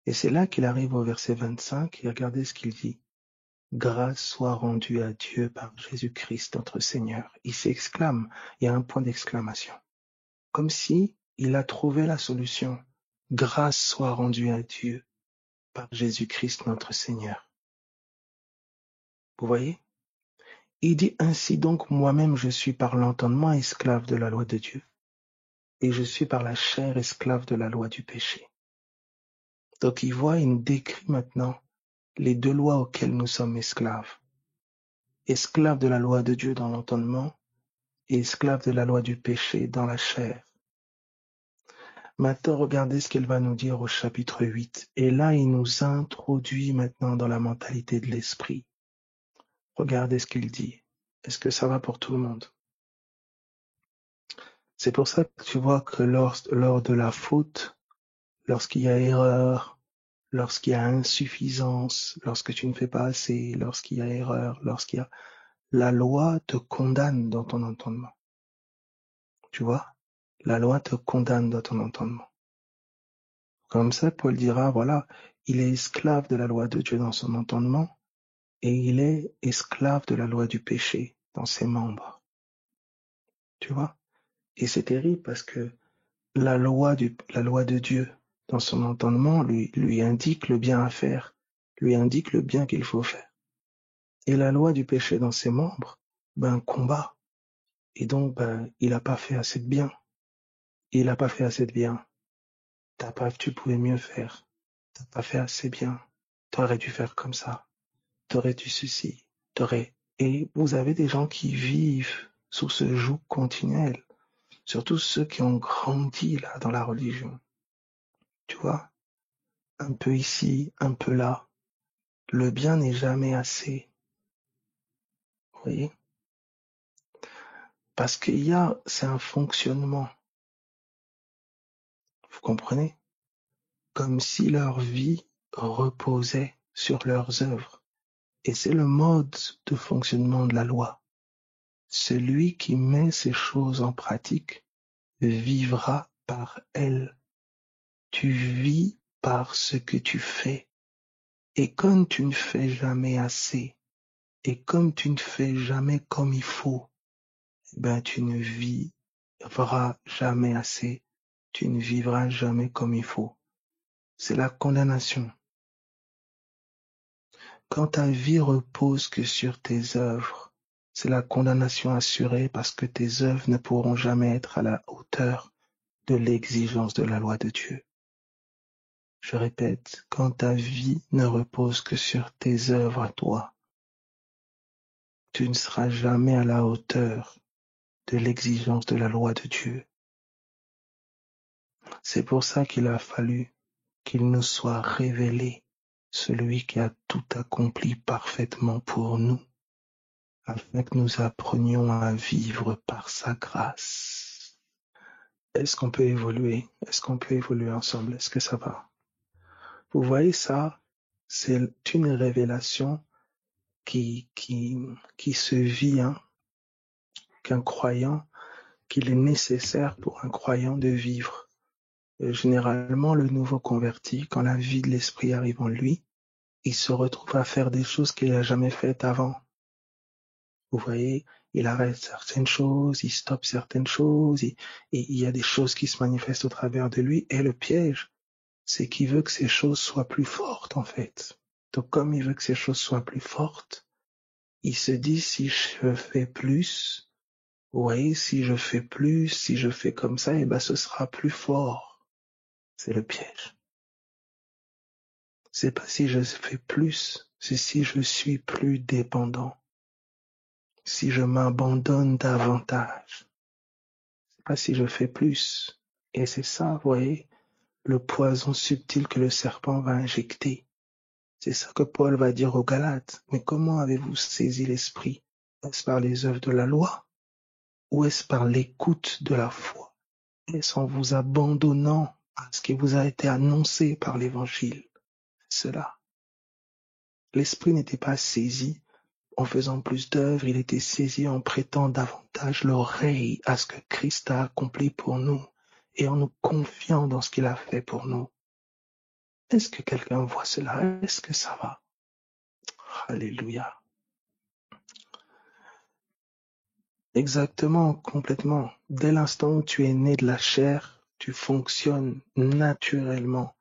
Et c'est là qu'il arrive au verset 25, et regardez ce qu'il dit. Grâce soit rendue à Dieu par Jésus-Christ notre Seigneur. Il s'exclame, il y a un point d'exclamation. Comme si il a trouvé la solution. Grâce soit rendue à Dieu par Jésus-Christ notre Seigneur. Vous voyez? Il dit ainsi donc moi-même je suis par l'entendement esclave de la loi de Dieu et je suis par la chair esclave de la loi du péché. Donc il nous décrit maintenant les deux lois auxquelles nous sommes esclaves. Esclaves de la loi de Dieu dans l'entendement et esclaves de la loi du péché dans la chair. Maintenant, regardez ce qu'elle va nous dire au chapitre 8. Et là, il nous introduit maintenant dans la mentalité de l'esprit. Regardez ce qu'il dit. Est-ce que ça va pour tout le monde? C'est pour ça que tu vois que lors de la faute, lorsqu'il y a erreur, lorsqu'il y a insuffisance, lorsque tu ne fais pas assez, lorsqu'il y a erreur, la loi te condamne dans ton entendement. Tu vois? La loi te condamne dans ton entendement. Comme ça, Paul dira, voilà, il est esclave de la loi de Dieu dans son entendement et il est esclave de la loi du péché dans ses membres. Tu vois? Et c'est terrible parce que la loi de Dieu dans son entendement lui indique le bien à faire, lui indique le bien qu'il faut faire. Et la loi du péché dans ses membres, combat. Et donc, il n'a pas fait assez de bien. Il n'a pas fait assez de bien. Tu pouvais mieux faire. T'as pas fait assez bien. T'aurais dû faire comme ça. T'aurais dû ceci. Et vous avez des gens qui vivent sous ce joug continuel. Surtout ceux qui ont grandi là dans la religion. Tu vois? Un peu ici, un peu là. Le bien n'est jamais assez. Vous voyez? Parce c'est un fonctionnement. Vous comprenez? Comme si leur vie reposait sur leurs œuvres. Et c'est le mode de fonctionnement de la loi. Celui qui met ces choses en pratique vivra par elles. Tu vis par ce que tu fais. Et comme tu ne fais jamais assez, et comme tu ne fais jamais comme il faut, tu ne vivras jamais assez. Tu ne vivras jamais comme il faut. C'est la condamnation. Quand ta vie repose que sur tes œuvres, c'est la condamnation assurée parce que tes œuvres ne pourront jamais être à la hauteur de l'exigence de la loi de Dieu. Je répète, quand ta vie ne repose que sur tes œuvres à toi, tu ne seras jamais à la hauteur de l'exigence de la loi de Dieu. C'est pour ça qu'il a fallu qu'il nous soit révélé celui qui a tout accompli parfaitement pour nous, afin que nous apprenions à vivre par sa grâce. Est-ce qu'on peut évoluer? Est-ce qu'on peut évoluer ensemble? Est-ce que ça va? Vous voyez ça? C'est une révélation qui se vit, hein, qu'un croyant, qu'il est nécessaire pour un croyant de vivre. Généralement, le nouveau converti, quand la vie de l'esprit arrive en lui, il se retrouve à faire des choses qu'il n'a jamais faites avant. Vous voyez, il arrête certaines choses, il stoppe certaines choses, et il y a des choses qui se manifestent au travers de lui. Et le piège, c'est qu'il veut que ces choses soient plus fortes, en fait. Donc, comme il veut que ces choses soient plus fortes, il se dit, si je fais plus, vous voyez, si je fais plus, si je fais comme ça, eh ben, ce sera plus fort. C'est le piège. C'est pas si je fais plus, c'est si je suis plus dépendant. Si je m'abandonne davantage. C'est pas si je fais plus. Et c'est ça, vous voyez, le poison subtil que le serpent va injecter. C'est ça que Paul va dire aux Galates. Mais comment avez-vous saisi l'esprit? Est-ce par les œuvres de la loi? Ou est-ce par l'écoute de la foi? Est-ce en vous abandonnant à ce qui vous a été annoncé par l'évangile? Cela. L'esprit n'était pas saisi en faisant plus d'œuvres, il était saisi en prêtant davantage l'oreille à ce que Christ a accompli pour nous et en nous confiant dans ce qu'il a fait pour nous. Est-ce que quelqu'un voit cela? Est-ce que ça va? Alléluia. Exactement, complètement. Dès l'instant où tu es né de la chair, tu fonctionnes naturellement.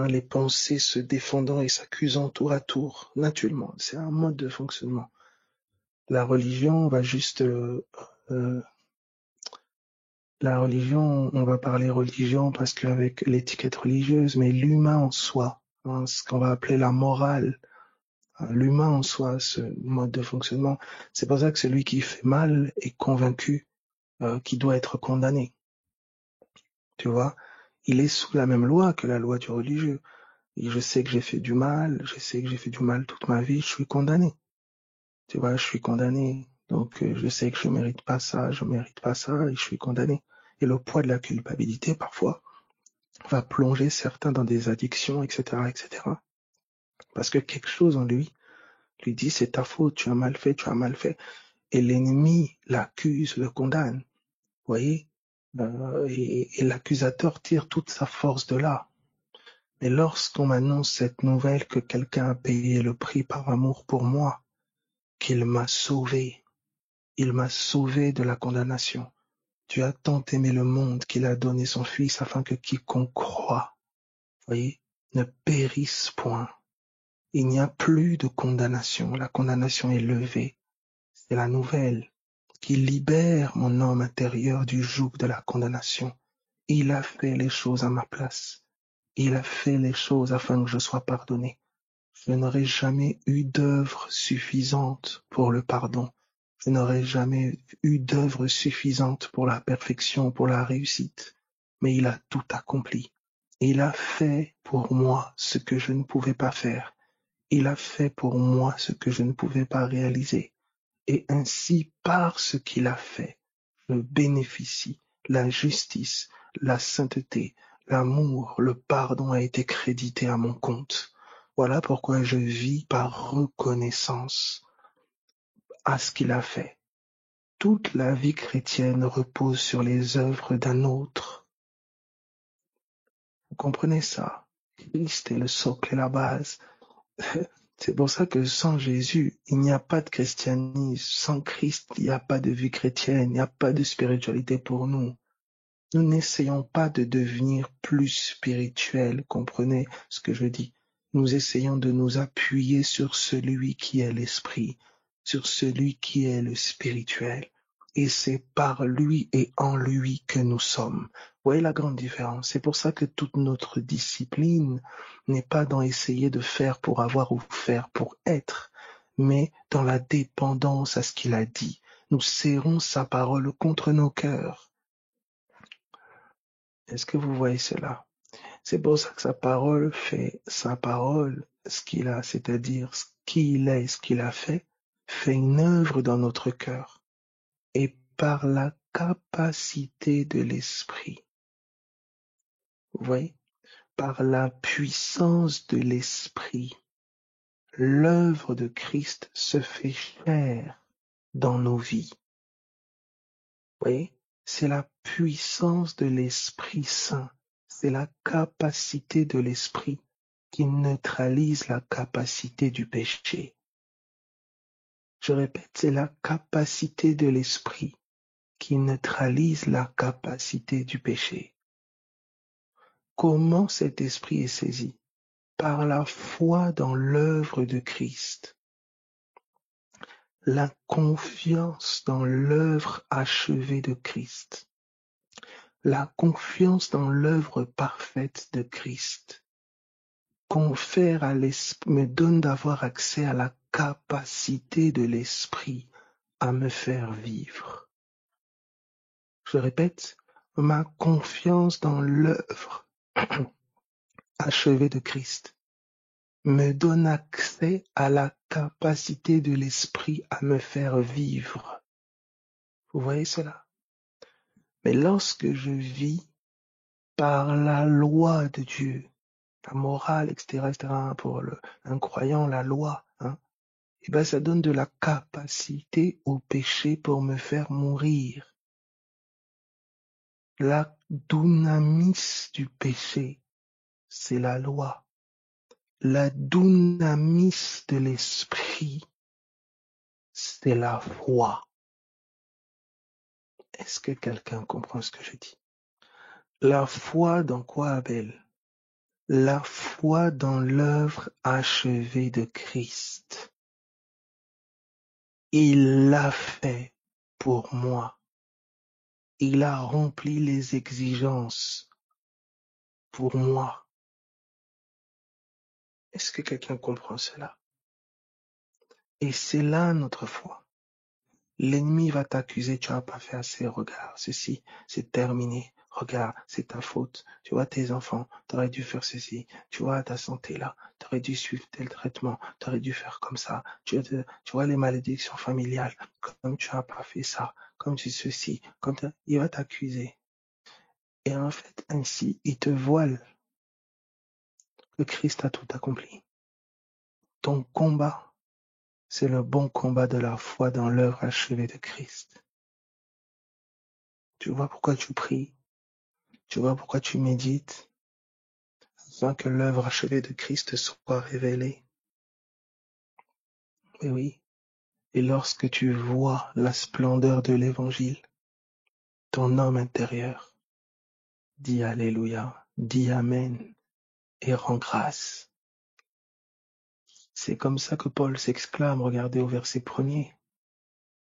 Les pensées se défendant et s'accusant tour à tour, naturellement. C'est un mode de fonctionnement. La religion va juste... la religion, on va parler religion parce qu'avec l'étiquette religieuse, mais l'humain en soi, ce qu'on va appeler la morale, l'humain en soi, ce mode de fonctionnement, c'est pour ça que celui qui fait mal est convaincu qu'il doit être condamné. Tu vois, il est sous la même loi que la loi du religieux. Et je sais que j'ai fait du mal, je sais que j'ai fait du mal toute ma vie, je suis condamné. Tu vois, je suis condamné. Donc, je sais que je mérite pas ça, je mérite pas ça, et je suis condamné. Et le poids de la culpabilité, parfois, va plonger certains dans des addictions, etc., etc. Parce que quelque chose en lui dit c'est ta faute, tu as mal fait, tu as mal fait. Et l'ennemi l'accuse, le condamne. Vous voyez, et l'accusateur tire toute sa force de là. Mais lorsqu'on m'annonce cette nouvelle que quelqu'un a payé le prix par amour pour moi, qu'il m'a sauvé, il m'a sauvé de la condamnation. Dieu a tant aimé le monde qu'il a donné son Fils afin que quiconque croit, voyez, ne périsse point. Il n'y a plus de condamnation. La condamnation est levée. C'est la nouvelle qui libère mon homme intérieur du joug de la condamnation. Il a fait les choses à ma place. Il a fait les choses afin que je sois pardonné. Je n'aurai jamais eu d'œuvre suffisante pour le pardon. Je n'aurai jamais eu d'œuvre suffisante pour la perfection, pour la réussite. Mais il a tout accompli. Il a fait pour moi ce que je ne pouvais pas faire. Il a fait pour moi ce que je ne pouvais pas réaliser. Et ainsi, par ce qu'il a fait, je bénéficie. La justice, la sainteté, l'amour, le pardon a été crédité à mon compte. Voilà pourquoi je vis par reconnaissance à ce qu'il a fait. Toute la vie chrétienne repose sur les œuvres d'un autre. Vous comprenez ça? Christ est le socle et la base. C'est pour ça que sans Jésus, il n'y a pas de christianisme. Sans Christ, il n'y a pas de vie chrétienne, il n'y a pas de spiritualité pour nous. Nous n'essayons pas de devenir plus spirituels, comprenez ce que je dis. Nous essayons de nous appuyer sur celui qui est l'esprit, sur celui qui est le spirituel. Et c'est par lui et en lui que nous sommes. Vous voyez la grande différence. C'est pour ça que toute notre discipline n'est pas dans essayer de faire pour avoir ou faire pour être, mais dans la dépendance à ce qu'il a dit. Nous serrons sa parole contre nos cœurs. Est-ce que vous voyez cela? C'est pour ça que sa parole fait, sa parole, ce qu'il a, c'est-à-dire ce qu'il est, ce qu'il a fait une œuvre dans notre cœur. Et par la capacité de l'esprit, vous voyez, par la puissance de l'esprit, l'œuvre de Christ se fait chair dans nos vies. Vous voyez, c'est la puissance de l'Esprit Saint. c'est la capacité de l'esprit qui neutralise la capacité du péché. Je répète, c'est la capacité de l'esprit qui neutralise la capacité du péché. Comment cet esprit est saisi? Par la foi dans l'œuvre de Christ. La confiance dans l'œuvre achevée de Christ. La confiance dans l'œuvre parfaite de Christ confère à l'esprit, me donne d'avoir accès à la capacité de l'esprit à me faire vivre. Je répète, ma confiance dans l'œuvre achevée de Christ me donne accès à la capacité de l'esprit à me faire vivre. Vous voyez cela? Mais lorsque je vis par la loi de Dieu, la morale, etc., pour un croyant, la loi, et ben ça donne de la capacité au péché pour me faire mourir. La dunamis du péché, c'est la loi. La dunamis de l'esprit, c'est la foi. Est-ce que quelqu'un comprend ce que je dis? La foi dans quoi, Abel? La foi dans l'œuvre achevée de Christ. Il l'a fait pour moi. Il a rempli les exigences pour moi. Est-ce que quelqu'un comprend cela? Et c'est là notre foi. L'ennemi va t'accuser, tu n'as pas fait assez, regarde, ceci, c'est terminé, regarde, c'est ta faute, tu vois tes enfants, tu aurais dû faire ceci, tu vois ta santé là, tu aurais dû suivre tel traitement, tu aurais dû faire comme ça, tu vois les malédictions familiales, comme tu n'as pas fait ça, comme tu ceci, il va t'accuser. Et en fait, ainsi, il te voile que Christ a tout accompli. Ton combat, c'est le bon combat de la foi dans l'œuvre achevée de Christ. Tu vois pourquoi tu pries? Tu vois pourquoi tu médites? Afin que l'œuvre achevée de Christ soit révélée. Et oui. Et lorsque tu vois la splendeur de l'évangile, ton homme intérieur dit Alléluia, dit Amen et rend grâce. C'est comme ça que Paul s'exclame, regardez au verset 1er.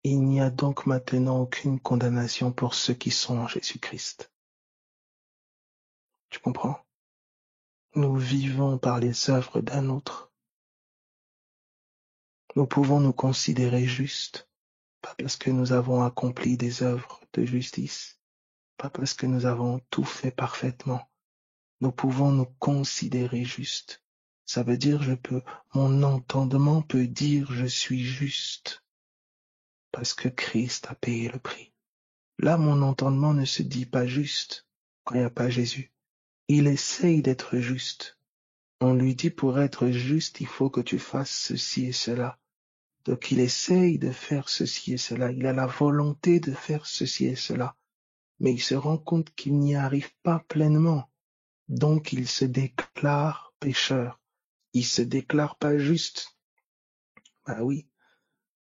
Il n'y a donc maintenant aucune condamnation pour ceux qui sont en Jésus-Christ. Tu comprends? Nous vivons par les œuvres d'un autre. Nous pouvons nous considérer justes, pas parce que nous avons accompli des œuvres de justice, pas parce que nous avons tout fait parfaitement. Nous pouvons nous considérer justes. Ça veut dire mon entendement peut dire je suis juste parce que Christ a payé le prix. Là, mon entendement ne se dit pas juste quand il n'y a pas Jésus. Il essaye d'être juste. On lui dit pour être juste, il faut que tu fasses ceci et cela. Donc il essaye de faire ceci et cela. Il a la volonté de faire ceci et cela. Mais il se rend compte qu'il n'y arrive pas pleinement. Donc il se déclare pécheur. Il se déclare pas juste. Ah oui,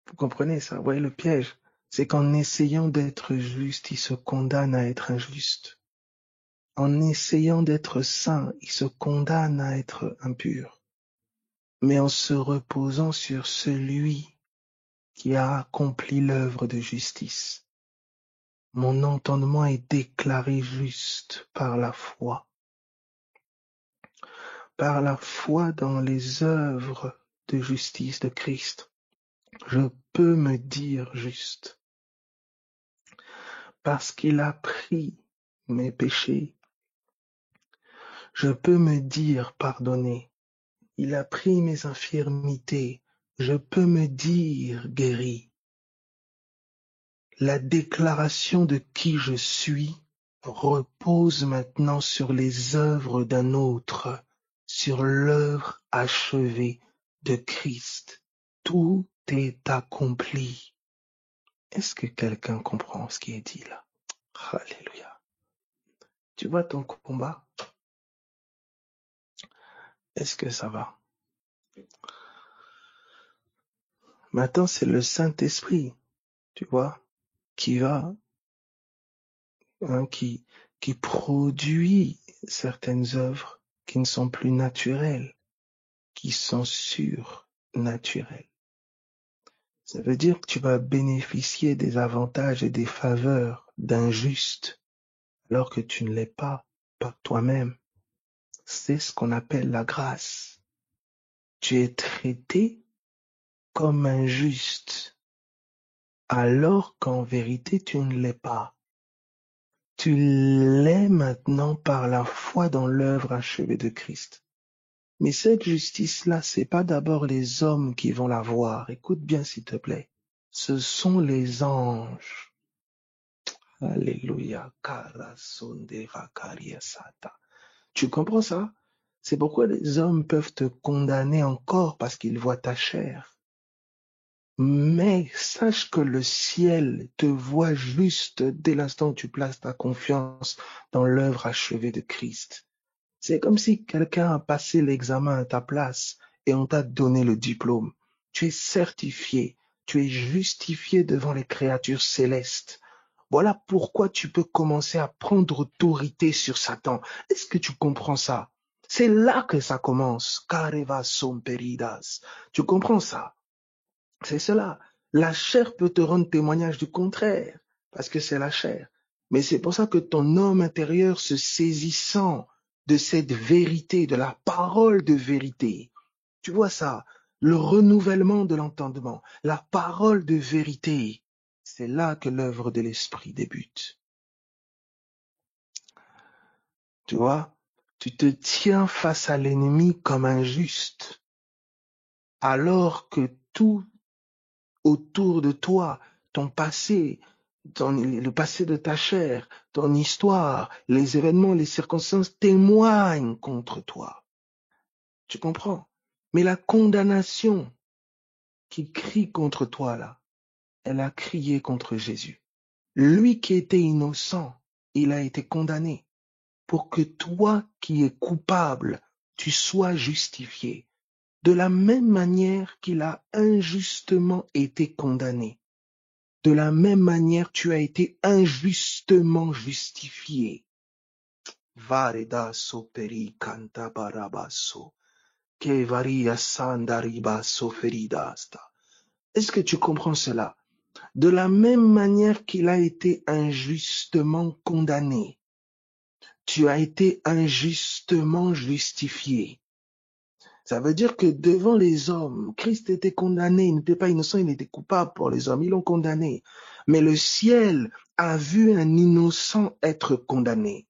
vous comprenez ça, vous voyez le piège. C'est qu'en essayant d'être juste, il se condamne à être injuste. En essayant d'être saint, il se condamne à être impur. Mais en se reposant sur celui qui a accompli l'œuvre de justice, mon entendement est déclaré juste par la foi. Par la foi dans les œuvres de justice de Christ, je peux me dire juste. Parce qu'il a pris mes péchés, je peux me dire pardonné. Il a pris mes infirmités, je peux me dire guéri. La déclaration de qui je suis repose maintenant sur les œuvres d'un autre, sur l'œuvre achevée de Christ. Tout est accompli. Est-ce que quelqu'un comprend ce qui est dit là? Alléluia. Tu vois ton combat? Est-ce que ça va? Maintenant, c'est le Saint-Esprit, tu vois, qui va, hein, qui produit certaines œuvres qui ne sont plus naturelles, qui sont surnaturelles. Ça veut dire que tu vas bénéficier des avantages et des faveurs d'un juste, alors que tu ne l'es pas par toi-même. C'est ce qu'on appelle la grâce. Tu es traité comme un juste, alors qu'en vérité tu ne l'es pas. Tu l'es maintenant par la foi dans l'œuvre achevée de Christ. Mais cette justice-là, c'est pas d'abord les hommes qui vont la voir. Écoute bien s'il te plaît. Ce sont les anges. Alléluia. Tu comprends ça? C'est pourquoi les hommes peuvent te condamner encore parce qu'ils voient ta chair. Mais sache que le ciel te voit juste dès l'instant où tu places ta confiance dans l'œuvre achevée de Christ. C'est comme si quelqu'un a passé l'examen à ta place et on t'a donné le diplôme. Tu es certifié, tu es justifié devant les créatures célestes. Voilà pourquoi tu peux commencer à prendre autorité sur Satan. Est-ce que tu comprends ça? C'est là que ça commence. Kareva somperidas. Tu comprends ça? C'est cela. La chair peut te rendre témoignage du contraire, parce que c'est la chair. Mais c'est pour ça que ton homme intérieur, se saisissant de cette vérité, de la parole de vérité, tu vois ça, le renouvellement de l'entendement, la parole de vérité, c'est là que l'œuvre de l'esprit débute. Tu vois, tu te tiens face à l'ennemi comme un juste, alors que tout autour de toi, ton passé, le passé de ta chair, ton histoire, les événements, les circonstances témoignent contre toi. Tu comprends? Mais la condamnation qui crie contre toi là, elle a crié contre Jésus. Lui qui était innocent, il a été condamné pour que toi qui es coupable, tu sois justifié. De la même manière qu'il a injustement été condamné. De la même manière, tu as été injustement justifié. Vareda soperi cantabarabaso. Kevaria sandariba soferidasta. Est-ce que tu comprends cela? De la même manière qu'il a été injustement condamné, tu as été injustement justifié. Ça veut dire que devant les hommes, Christ était condamné, il n'était pas innocent, il était coupable pour les hommes, ils l'ont condamné. Mais le ciel a vu un innocent être condamné.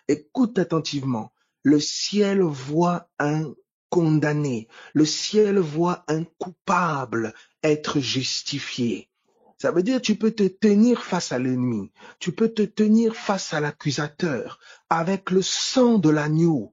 Écoute attentivement, le ciel voit un condamné, le ciel voit un coupable être justifié. Ça veut dire que tu peux te tenir face à l'ennemi, tu peux te tenir face à l'accusateur avec le sang de l'agneau.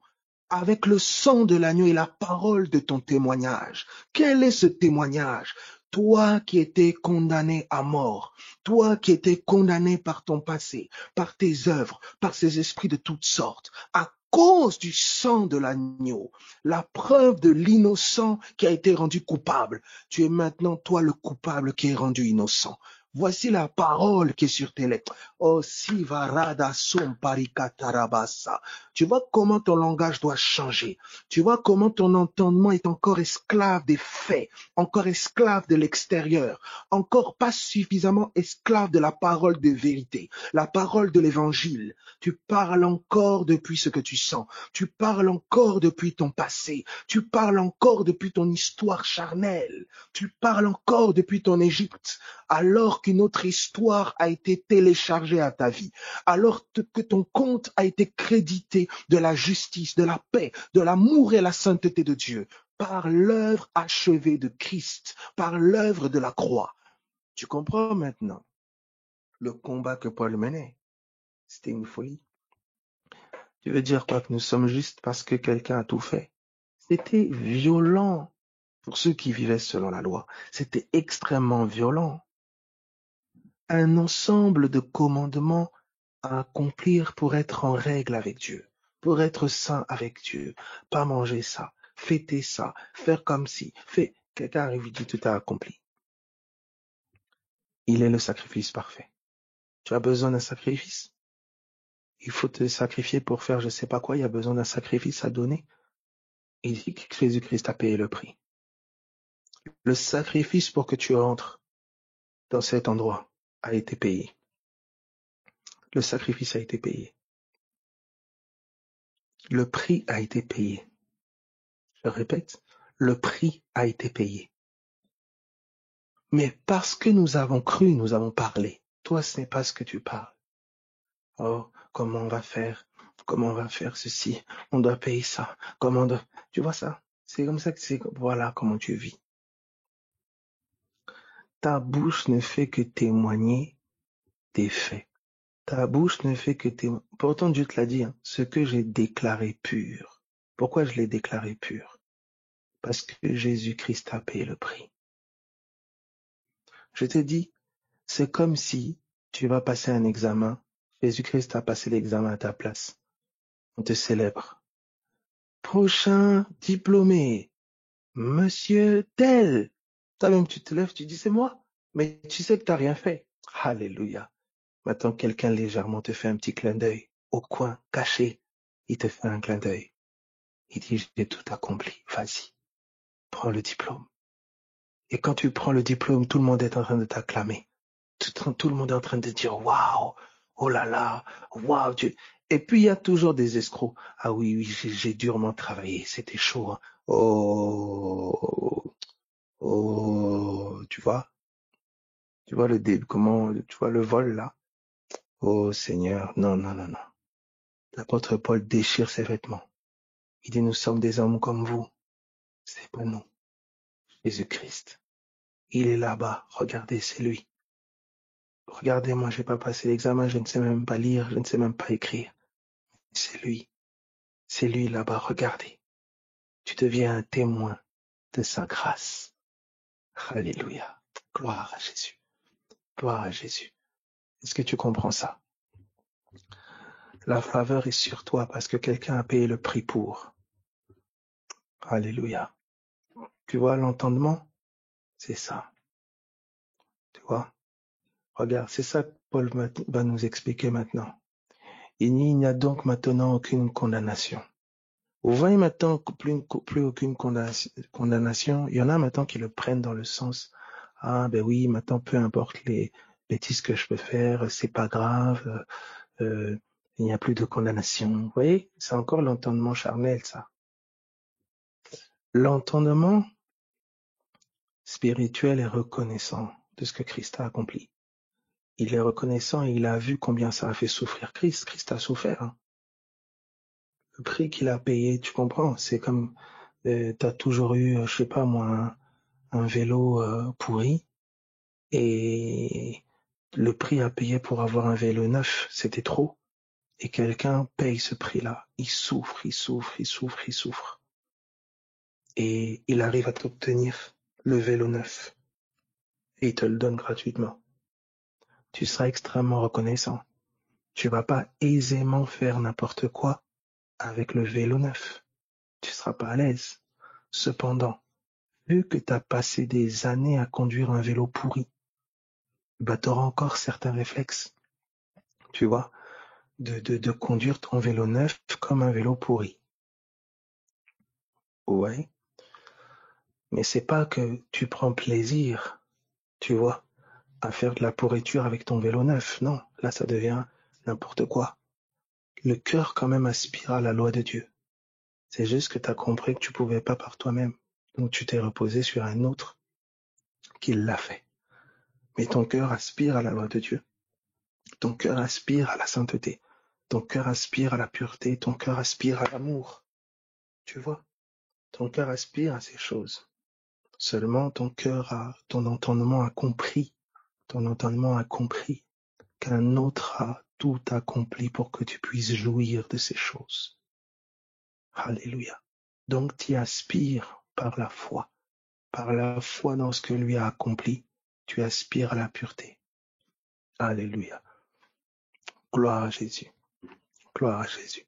Avec le sang de l'agneau et la parole de ton témoignage. Quel est ce témoignage? Toi qui étais condamné à mort, toi qui étais condamné par ton passé, par tes œuvres, par ces esprits de toutes sortes, à cause du sang de l'agneau, la preuve de l'innocent qui a été rendu coupable. Tu es maintenant toi le coupable qui est rendu innocent. Voici la parole qui est sur tes lèvres. Oh, sivarada somparikatarabasa. Tu vois comment ton langage doit changer. Tu vois comment ton entendement est encore esclave des faits, encore esclave de l'extérieur, encore pas suffisamment esclave de la parole de vérité, la parole de l'évangile. Tu parles encore depuis ce que tu sens. Tu parles encore depuis ton passé. Tu parles encore depuis ton histoire charnelle. Tu parles encore depuis ton Égypte, alors qu'une autre histoire a été téléchargée à ta vie, alors que ton compte a été crédité de la justice, de la paix, de l'amour et la sainteté de Dieu, par l'œuvre achevée de Christ, par l'œuvre de la croix. Tu comprends maintenant le combat que Paul menait? C'était une folie. Tu veux dire quoi? Que nous sommes justes parce que quelqu'un a tout fait? C'était violent pour ceux qui vivaient selon la loi. C'était extrêmement violent. Un ensemble de commandements à accomplir pour être en règle avec Dieu, pour être saint avec Dieu. Pas manger ça, fêter ça, faire comme si, quelqu'un arrive et dit tout est accompli. Il est le sacrifice parfait. Tu as besoin d'un sacrifice? Il faut te sacrifier pour faire je sais pas quoi, il y a besoin d'un sacrifice à donner. Il dit que Jésus-Christ a payé le prix. Le sacrifice pour que tu entres dans cet endroit a été payé. Le sacrifice a été payé. Le prix a été payé. Je répète, le prix a été payé. Mais parce que nous avons cru, nous avons parlé. Toi, ce n'est pas ce que tu parles. Oh, comment on va faire? Comment on va faire ceci? On doit payer ça. Tu vois ça? C'est comme ça voilà comment tu vis. Ta bouche ne fait que témoigner des faits. Ta bouche ne fait que témoigner. Pourtant, Dieu te l'a dit, hein, ce que j'ai déclaré pur. Pourquoi je l'ai déclaré pur? Parce que Jésus-Christ a payé le prix. Je te dis, c'est comme si tu vas passer un examen. Jésus-Christ a passé l'examen à ta place. On te célèbre. Prochain diplômé, monsieur tel. Toi-même, tu te lèves, tu dis, c'est moi. Mais tu sais que tu n'as rien fait. Alléluia. Maintenant, quelqu'un légèrement te fait un petit clin d'œil. Au coin, caché, il te fait un clin d'œil. Il dit, j'ai tout accompli. Vas-y, prends le diplôme. Et quand tu prends le diplôme, tout le monde est en train de t'acclamer. Tout le monde est en train de dire, waouh, oh là là, waouh, Dieu. Et puis, il y a toujours des escrocs. Ah oui, j'ai durement travaillé. C'était chaud. Hein. Oh, tu vois tu vois le vol là? Oh Seigneur, non, non, non, non. L'apôtre Paul déchire ses vêtements. Il dit, nous sommes des hommes comme vous. C'est pas nous. Jésus-Christ. Il est là-bas. Regardez, c'est lui. Regardez, moi, j'ai pas passé l'examen, je ne sais même pas lire, je ne sais même pas écrire. C'est lui. C'est lui là-bas. Regardez. Tu deviens un témoin de sa grâce. Alléluia. Gloire à Jésus. Gloire à Jésus. Est-ce que tu comprends ça? La faveur est sur toi parce que quelqu'un a payé le prix pour. Alléluia. Tu vois l'entendement? C'est ça. Tu vois? Regarde, c'est ça que Paul va nous expliquer maintenant. Il n'y a donc maintenant aucune condamnation. Vous voyez maintenant plus aucune condamnation. Il y en a maintenant qui le prennent dans le sens, ah ben oui, maintenant peu importe les bêtises que je peux faire, c'est pas grave, il n'y a plus de condamnation. Vous voyez, c'est encore l'entendement charnel, ça. L'entendement spirituel est reconnaissant de ce que Christ a accompli. Il est reconnaissant et il a vu combien ça a fait souffrir Christ. Christ a souffert. Hein. Le prix qu'il a payé, tu comprends? C'est comme, t'as toujours eu, je sais pas moi, un vélo pourri et le prix à payer pour avoir un vélo neuf, c'était trop. Et quelqu'un paye ce prix-là. Il souffre, il souffre, il souffre, il souffre. Et il arrive à t'obtenir le vélo neuf. Et il te le donne gratuitement. Tu seras extrêmement reconnaissant. Tu vas pas aisément faire n'importe quoi avec le vélo neuf. Tu seras pas à l'aise. Cependant, vu que tu as passé des années à conduire un vélo pourri, bah, tu auras encore certains réflexes, tu vois, de conduire ton vélo neuf comme un vélo pourri. Ouais. Mais c'est pas que tu prends plaisir, tu vois, à faire de la pourriture avec ton vélo neuf. Non, là, ça devient n'importe quoi. Le cœur, quand même, aspire à la loi de Dieu. C'est juste que tu as compris que tu pouvais pas par toi-même. Donc, tu t'es reposé sur un autre qui l'a fait. Mais ton cœur aspire à la loi de Dieu. Ton cœur aspire à la sainteté. Ton cœur aspire à la pureté. Ton cœur aspire à l'amour. Tu vois? Ton cœur aspire à ces choses. Seulement ton entendement a compris qu'un autre a tout accompli pour que tu puisses jouir de ces choses. Alléluia. Donc tu aspires par la foi dans ce que lui a accompli, tu aspires à la pureté. Alléluia. Gloire à Jésus. Gloire à Jésus.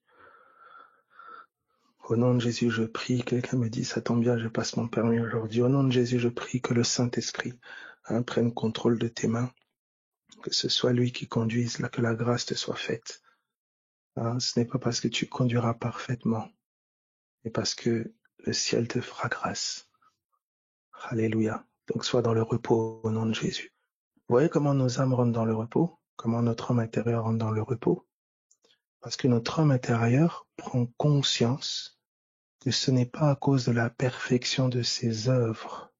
Au nom de Jésus, je prie, quelqu'un me dit, ça tombe bien, je passe mon permis aujourd'hui. Au nom de Jésus, je prie que le Saint-Esprit prenne contrôle de tes mains, que ce soit lui qui conduise, que la grâce te soit faite. Ce n'est pas parce que tu conduiras parfaitement, mais parce que le ciel te fera grâce. Alléluia. Donc sois dans le repos au nom de Jésus. Vous voyez comment nos âmes rentrent dans le repos? Comment notre homme intérieur rentre dans le repos? Parce que notre homme intérieur prend conscience que ce n'est pas à cause de la perfection de ses œuvres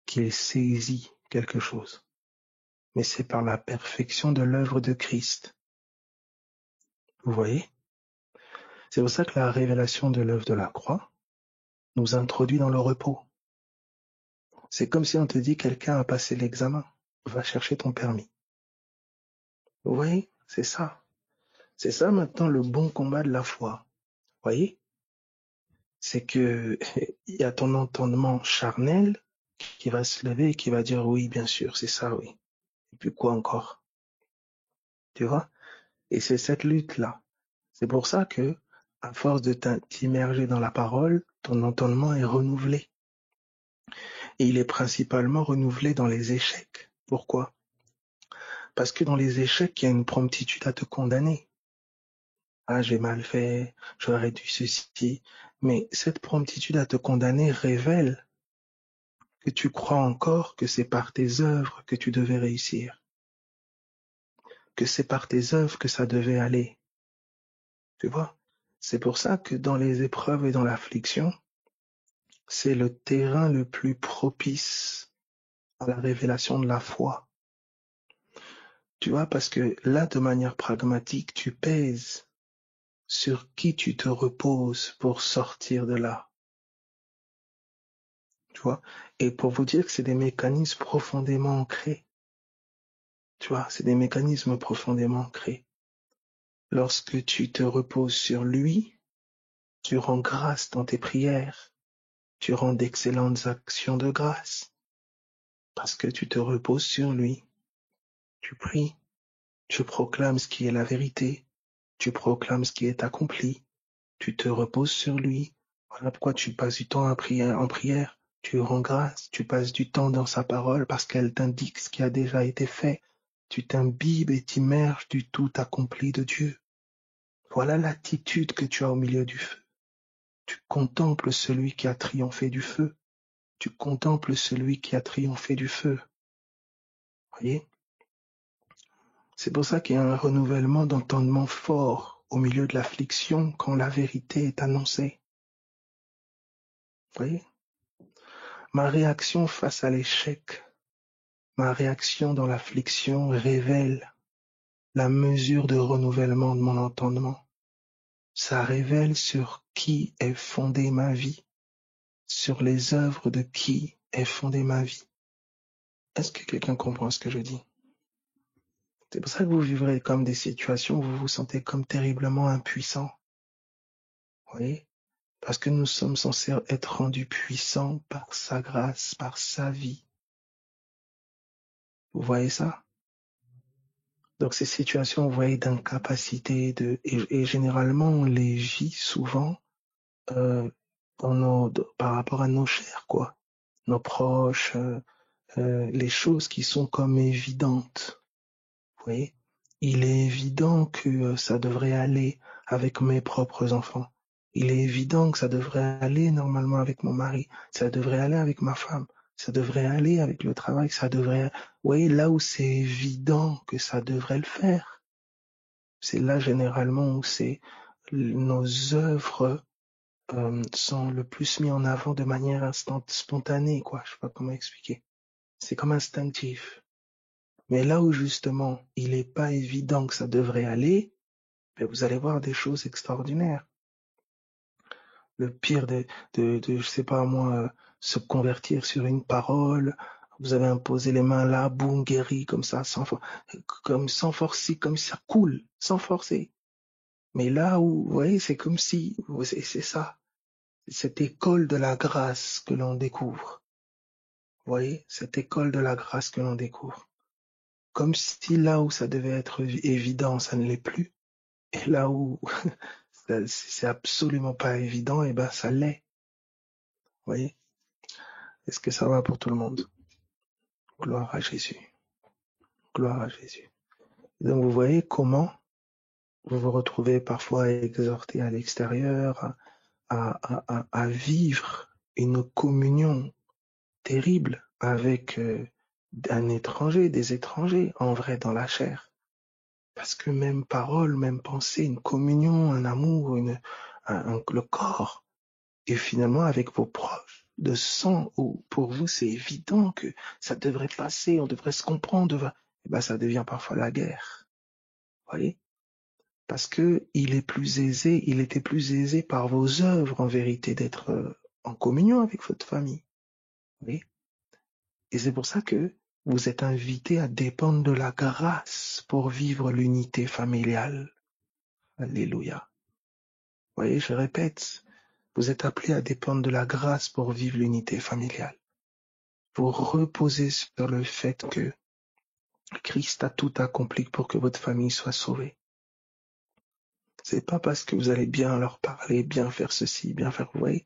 qu'il saisit quelque chose, mais c'est par la perfection de l'œuvre de Christ. Vous voyez? C'est pour ça que la révélation de l'œuvre de la croix nous introduit dans le repos. C'est comme si on te dit quelqu'un a passé l'examen, va chercher ton permis. Vous voyez? C'est ça. C'est ça maintenant le bon combat de la foi. Vous voyez? C'est que il y a ton entendement charnel qui va se lever et qui va dire oui, bien sûr, c'est ça, oui. Et puis quoi encore? Tu vois? Et c'est cette lutte-là. C'est pour ça que, à force de t'immerger dans la parole, ton entendement est renouvelé. Et il est principalement renouvelé dans les échecs. Pourquoi? Parce que dans les échecs, il y a une promptitude à te condamner. Ah, j'ai mal fait, j'aurais dû ceci. Mais cette promptitude à te condamner révèle que tu crois encore que c'est par tes œuvres que tu devais réussir, que c'est par tes œuvres que ça devait aller. Tu vois? C'est pour ça que dans les épreuves et dans l'affliction, c'est le terrain le plus propice à la révélation de la foi. Tu vois, parce que là, de manière pragmatique, tu pèses sur qui tu te reposes pour sortir de là. Tu vois? Et pour vous dire que c'est des mécanismes profondément ancrés. Tu vois, c'est des mécanismes profondément ancrés. Lorsque tu te reposes sur lui, tu rends grâce dans tes prières. Tu rends d'excellentes actions de grâce. Parce que tu te reposes sur lui. Tu pries. Tu proclames ce qui est la vérité. Tu proclames ce qui est accompli. Tu te reposes sur lui. Voilà pourquoi tu passes du temps en prière. Tu rends grâce. Tu passes du temps dans sa parole parce qu'elle t'indique ce qui a déjà été fait. Tu t'imbibes et t'immerges du tout accompli de Dieu. Voilà l'attitude que tu as au milieu du feu. Tu contemples celui qui a triomphé du feu. Tu contemples celui qui a triomphé du feu. Voyez? C'est pour ça qu'il y a un renouvellement d'entendement fort au milieu de l'affliction quand la vérité est annoncée. Voyez? Ma réaction face à l'échec, ma réaction dans l'affliction révèle la mesure de renouvellement de mon entendement. Ça révèle sur qui est fondée ma vie, sur les œuvres de qui est fondée ma vie. Est-ce que quelqu'un comprend ce que je dis? C'est pour ça que vous vivrez comme des situations où vous vous sentez comme terriblement impuissant. Vous voyez? Parce que nous sommes censés être rendus puissants par sa grâce, par sa vie. Vous voyez ça? Donc ces situations, vous voyez, d'incapacité, et généralement on les vit souvent par rapport à nos chers, quoi, nos proches, les choses qui sont comme évidentes. Vous voyez, il est évident que ça devrait aller avec mes propres enfants. Il est évident que ça devrait aller normalement avec mon mari. Ça devrait aller avec ma femme. Ça devrait aller avec le travail. Ça devrait, vous voyez, là où c'est évident que ça devrait le faire. C'est là généralement où nos œuvres sont le plus mis en avant de manière spontanée, quoi. Je sais pas comment expliquer. C'est comme instinctif. Mais là où justement il n'est pas évident que ça devrait aller, ben vous allez voir des choses extraordinaires. Le pire je sais pas moi, se convertir sur une parole. Vous avez imposé les mains là, boum, guéri, comme ça, sans forcer, comme ça coule, sans forcer. Mais là où, vous voyez, c'est comme si, c'est ça, cette école de la grâce que l'on découvre. Vous voyez, cette école de la grâce que l'on découvre. comme si là où ça devait être évident, ça ne l'est plus. Et là où c'est absolument pas évident, et ben ça l'est. Vous voyez? Est-ce que ça va pour tout le monde? Gloire à Jésus. Gloire à Jésus. Donc vous voyez comment vous vous retrouvez parfois exhorté à l'extérieur à vivre une communion terrible avec un étranger, des étrangers, en vrai, dans la chair. Parce que même parole, même pensée, une communion, un amour, le corps, et finalement avec vos proches de sang, où pour vous c'est évident que ça devrait passer, on devrait se comprendre, et ben ça devient parfois la guerre. Vous voyez? Parce que il était plus aisé par vos œuvres en vérité d'être en communion avec votre famille. Vous voyez? Et c'est pour ça que vous êtes invités à dépendre de la grâce pour vivre l'unité familiale. Alléluia. Vous voyez, je répète, vous êtes appelés à dépendre de la grâce pour vivre l'unité familiale. Vous reposez sur le fait que Christ a tout accompli pour que votre famille soit sauvée. C'est pas parce que vous allez bien leur parler, bien faire ceci, bien faire, vous voyez.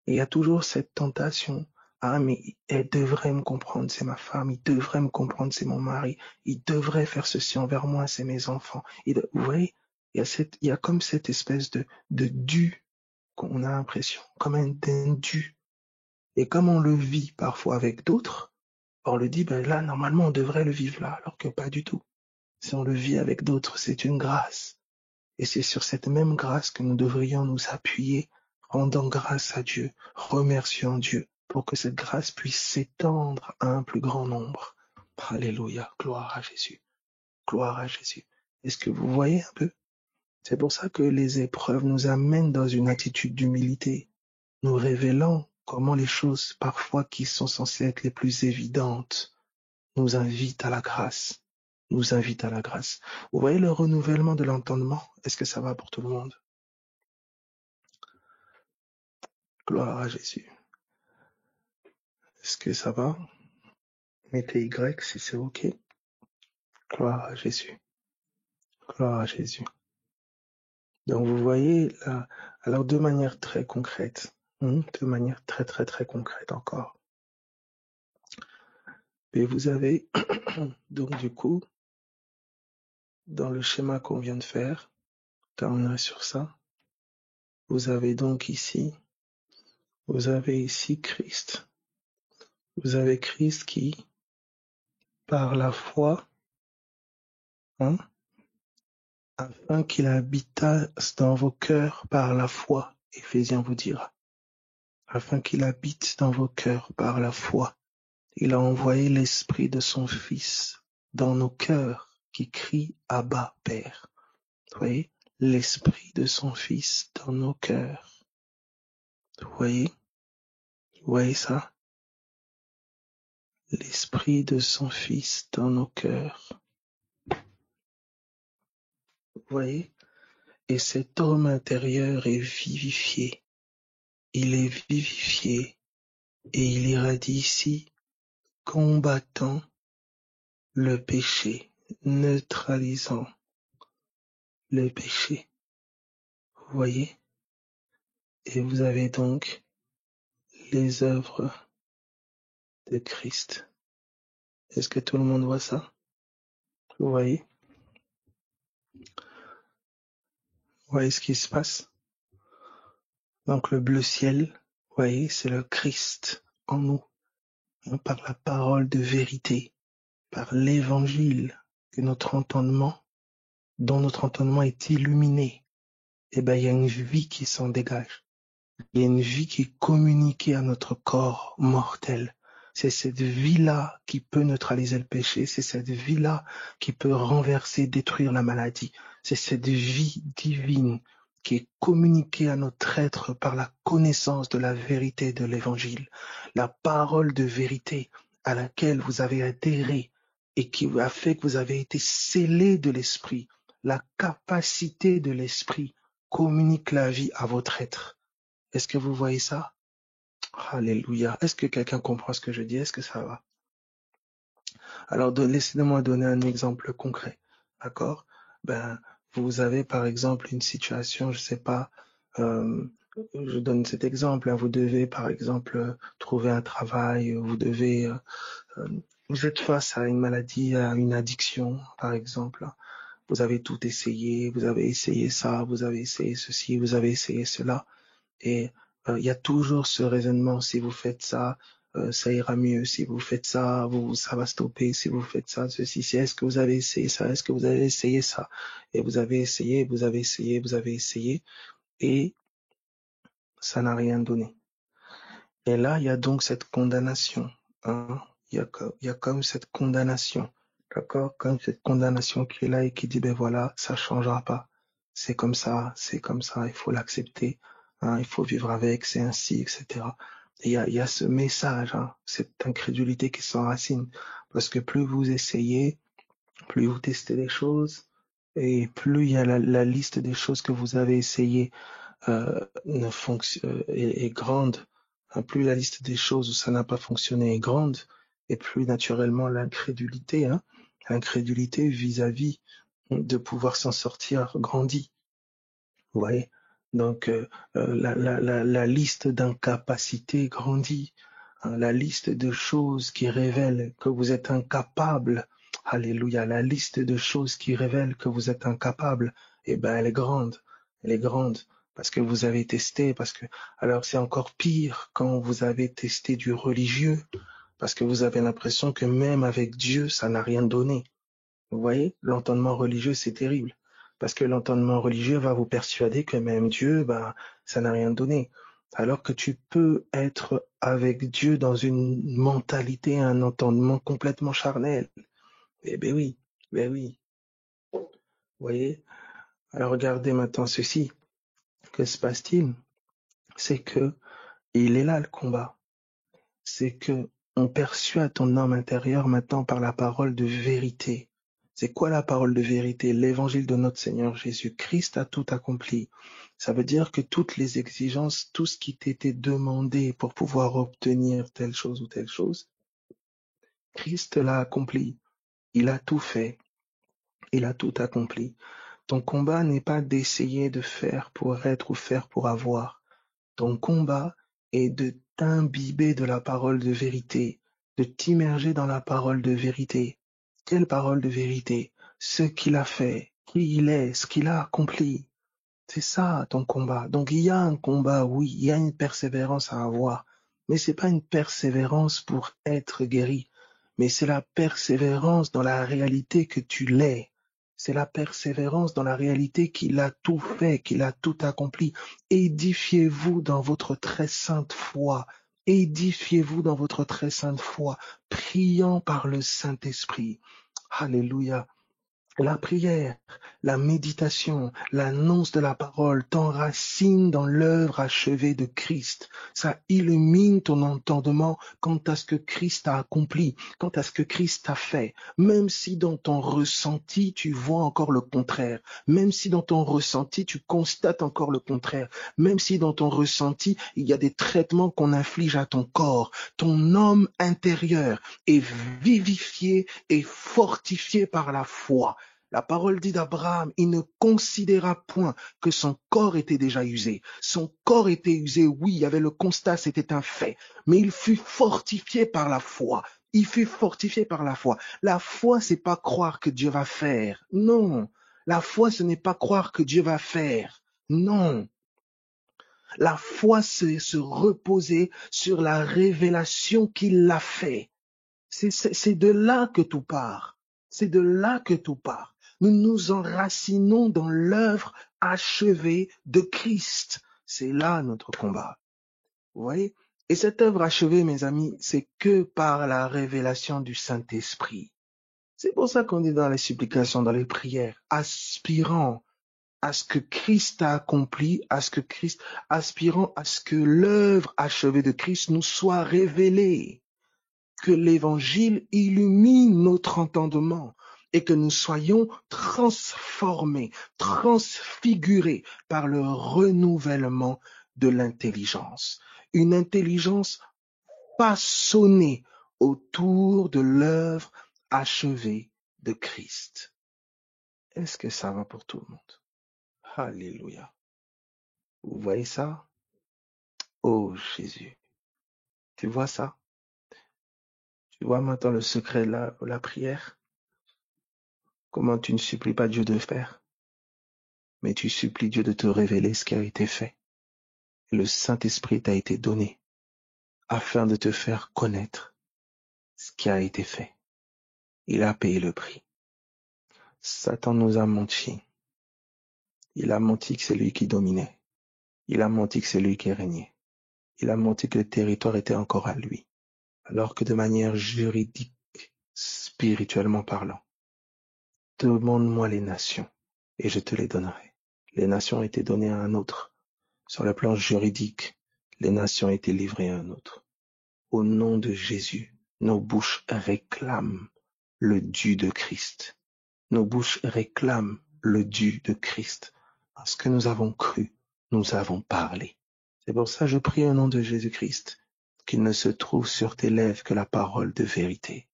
Et il y a toujours cette tentation. Ah, mais elle devrait me comprendre, c'est ma femme, il devrait me comprendre, c'est mon mari, il devrait faire ceci envers moi, c'est mes enfants. Vous voyez, il y a comme cette espèce de dû qu'on a l'impression, comme un dû. Et comme on le vit parfois avec d'autres, on le dit, ben là, normalement, on devrait le vivre là, alors que pas du tout. Si on le vit avec d'autres, c'est une grâce. Et c'est sur cette même grâce que nous devrions nous appuyer, rendant grâce à Dieu, remerciant Dieu, pour que cette grâce puisse s'étendre à un plus grand nombre. Alléluia, gloire à Jésus, gloire à Jésus. Est-ce que vous voyez un peu? C'est pour ça que les épreuves nous amènent dans une attitude d'humilité, nous révélant comment les choses parfois qui sont censées être les plus évidentes nous invitent à la grâce, nous invitent à la grâce. Vous voyez le renouvellement de l'entendement? Est-ce que ça va pour tout le monde? Gloire à Jésus. Est-ce que ça va? Mettez Y si c'est OK. Gloire à Jésus. Gloire à Jésus. Donc vous voyez là, alors de manière très concrète, de manière très très très concrète encore. Et vous avez donc du coup, dans le schéma qu'on vient de faire, terminerai sur ça, vous avez donc ici, Christ. Vous avez Christ qui, par la foi, afin qu'il habitasse dans vos cœurs par la foi, Éphésiens vous dira, afin qu'il habite dans vos cœurs par la foi. Il a envoyé l'Esprit de son Fils dans nos cœurs qui crie Abba, Père. Vous voyez, l'Esprit de son Fils dans nos cœurs. Vous voyez ça? L'Esprit de son Fils dans nos cœurs. Vous voyez? Et cet homme intérieur est vivifié. Il est vivifié et il irradie ici, combattant le péché, neutralisant le péché. Vous voyez? Et vous avez donc les œuvres de Christ. Est-ce que tout le monde voit ça? Vous voyez? Vous voyez ce qui se passe? Donc le bleu ciel, vous voyez, c'est le Christ en nous, par la parole de vérité, par l'évangile, que dont notre entendement est illuminé. Et ben, il y a une vie qui s'en dégage. Il y a une vie qui est communiquée à notre corps mortel. C'est cette vie-là qui peut neutraliser le péché. C'est cette vie-là qui peut renverser, détruire la maladie. C'est cette vie divine qui est communiquée à notre être par la connaissance de la vérité de l'évangile. La parole de vérité à laquelle vous avez adhéré et qui a fait que vous avez été scellé de l'esprit. La capacité de l'esprit communique la vie à votre être. Est-ce que vous voyez ça? Alléluia. Est-ce que quelqu'un comprend ce que je dis? Est-ce que ça va? Alors, laissez-moi donner un exemple concret. D'accord? Ben, vous avez par exemple une situation, je sais pas, je donne cet exemple, hein, vous devez par exemple trouver un travail, vous êtes face à une maladie, à une addiction, par exemple. Vous avez tout essayé, vous avez essayé ça, vous avez essayé ceci, vous avez essayé cela. Et il y a toujours ce raisonnement, si vous faites ça, ça ira mieux. Si vous faites ça, ça va stopper. Si vous faites ça, ceci, c'est est-ce que vous avez essayé ça? Est-ce que vous avez essayé ça? Et vous avez essayé, vous avez essayé, vous avez essayé, et ça n'a rien donné. Et là, il y a donc cette condamnation. Hein? Il y a comme cette condamnation. D'accord? Comme cette condamnation qui est là et qui dit, ben voilà, ça changera pas. C'est comme ça, il faut l'accepter. Hein? Il faut vivre avec, c'est ainsi, etc. Et il y a ce message, hein, cette incrédulité qui s'enracine. Parce que plus vous essayez, plus vous testez des choses, et plus il y a la liste des choses que vous avez essayé est grande, hein, plus la liste des choses où ça n'a pas fonctionné est grande, et plus naturellement l'incrédulité, hein, l'incrédulité vis-à-vis de pouvoir s'en sortir grandit. Vous voyez? Donc la liste d'incapacités grandit, hein, la liste de choses qui révèlent que vous êtes incapable. Alléluia, la liste de choses qui révèlent que vous êtes incapable, eh ben elle est grande, parce que vous avez testé, alors c'est encore pire quand vous avez testé du religieux, parce que vous avez l'impression que même avec Dieu, ça n'a rien donné. Vous voyez, l'entendement religieux, c'est terrible. Parce que l'entendement religieux va vous persuader que même Dieu, ben, ça n'a rien donné. Alors que tu peux être avec Dieu dans une mentalité, un entendement complètement charnel. Eh ben oui, ben oui. Vous voyez? Alors regardez maintenant ceci. Que se passe-t-il? C'est que il est là le combat. C'est que on persuade ton homme intérieur maintenant par la parole de vérité. C'est quoi la parole de vérité? L'évangile de notre Seigneur Jésus-Christ a tout accompli. Ça veut dire que toutes les exigences, tout ce qui t'était demandé pour pouvoir obtenir telle chose ou telle chose, Christ l'a accompli. Il a tout fait. Il a tout accompli. Ton combat n'est pas d'essayer de faire pour être ou faire pour avoir. Ton combat est de t'imbiber de la parole de vérité, de t'immerger dans la parole de vérité. Quelle parole de vérité? Ce qu'il a fait, qui il est, ce qu'il a accompli. C'est ça ton combat. Donc il y a un combat, oui, il y a une persévérance à avoir, mais c'est pas une persévérance pour être guéri, mais c'est la persévérance dans la réalité que tu l'es. C'est la persévérance dans la réalité qu'il a tout fait, qu'il a tout accompli. Édifiez-vous dans votre très sainte foi. Édifiez-vous dans votre très sainte foi, priant par le Saint-Esprit. Alléluia. La prière, la méditation, l'annonce de la parole t'enracine dans l'œuvre achevée de Christ. Ça illumine ton entendement quant à ce que Christ a accompli, quant à ce que Christ a fait. Même si dans ton ressenti, tu vois encore le contraire. Même si dans ton ressenti, tu constates encore le contraire. Même si dans ton ressenti, il y a des traitements qu'on inflige à ton corps. Ton homme intérieur est vivifié et fortifié par la foi. La parole dit d'Abraham, il ne considéra point que son corps était déjà usé. Son corps était usé, oui, il y avait le constat, c'était un fait, mais il fut fortifié par la foi. Il fut fortifié par la foi. La foi, c'est pas croire que Dieu va faire. Non. La foi, ce n'est pas croire que Dieu va faire. Non. La foi, c'est se reposer sur la révélation qu'il a fait. C'est de là que tout part. C'est de là que tout part. Nous nous enracinons dans l'œuvre achevée de Christ. C'est là notre combat. Vous voyez? Et cette œuvre achevée, mes amis, c'est que par la révélation du Saint-Esprit. C'est pour ça qu'on dit dans les supplications, dans les prières, aspirant à ce que Christ a accompli, aspirant à ce que l'œuvre achevée de Christ nous soit révélée. Que l'évangile illumine notre entendement et que nous soyons transformés, transfigurés par le renouvellement de l'intelligence. Une intelligence façonnée autour de l'œuvre achevée de Christ. Est-ce que ça va pour tout le monde? Alléluia. Vous voyez ça? Oh Jésus. Tu vois ça? Tu vois maintenant le secret de la prière? Comment tu ne supplies pas Dieu de faire, mais tu supplies Dieu de te révéler ce qui a été fait. Et le Saint-Esprit t'a été donné afin de te faire connaître ce qui a été fait. Il a payé le prix. Satan nous a menti. Il a menti que c'est lui qui dominait. Il a menti que c'est lui qui régnait. Il a menti que le territoire était encore à lui. Alors que de manière juridique, spirituellement parlant, demande-moi les nations et je te les donnerai. Les nations ont été données à un autre. Sur le plan juridique, les nations ont été livrées à un autre. Au nom de Jésus, nos bouches réclament le dû de Christ. Nos bouches réclament le dû de Christ. Parce que nous avons cru, nous avons parlé. C'est pour ça que je prie au nom de Jésus-Christ, qu'il ne se trouve sur tes lèvres que la parole de vérité.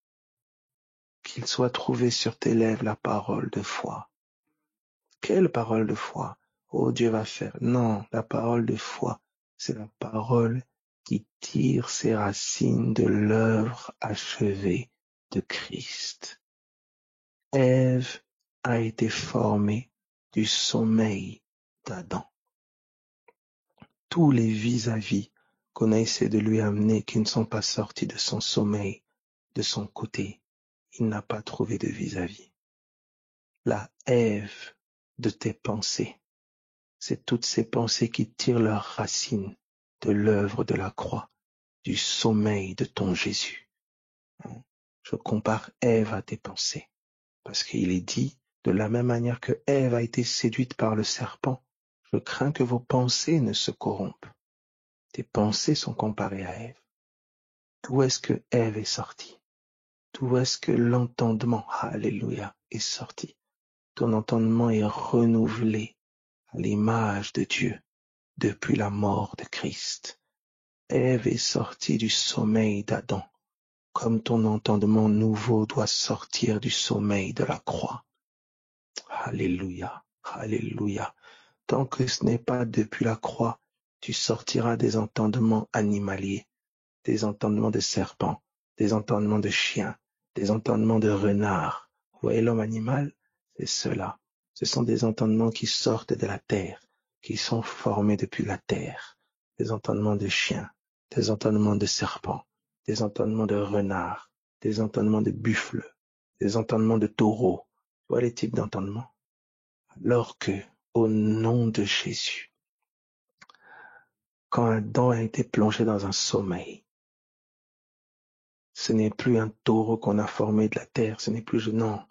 Qu'il soit trouvé sur tes lèvres la parole de foi. Quelle parole de foi? Oh, Dieu va faire. Non, la parole de foi, c'est la parole qui tire ses racines de l'œuvre achevée de Christ. Ève a été formée du sommeil d'Adam. Tous les vis-à-vis qu'on a essayé de lui amener qui ne sont pas sortis de son sommeil, de son côté, il n'a pas trouvé de vis-à-vis. La Ève de tes pensées, c'est toutes ces pensées qui tirent leurs racines de l'œuvre de la croix, du sommeil de ton Jésus. Je compare Ève à tes pensées, parce qu'il est dit, de la même manière que Ève a été séduite par le serpent, je crains que vos pensées ne se corrompent. Tes pensées sont comparées à Ève. D'où est-ce que Ève est sortie? D'où est-ce que l'entendement, alléluia, est sorti? Ton entendement est renouvelé à l'image de Dieu depuis la mort de Christ. Ève est sortie du sommeil d'Adam, comme ton entendement nouveau doit sortir du sommeil de la croix. Alléluia, alléluia. Tant que ce n'est pas depuis la croix, tu sortiras des entendements animaliers, des entendements de serpents, des entendements de chiens, des entendements de renards. Vous voyez l'homme animal? C'est cela. Ce sont des entendements qui sortent de la terre, qui sont formés depuis la terre. Des entendements de chiens, des entendements de serpents, des entendements de renards, des entendements de buffles, des entendements de taureaux. Tu vois les types d'entendements? Alors que, au nom de Jésus, quand Adam a été plongé dans un sommeil, ce n'est plus un taureau qu'on a formé de la terre, ce n'est plus non,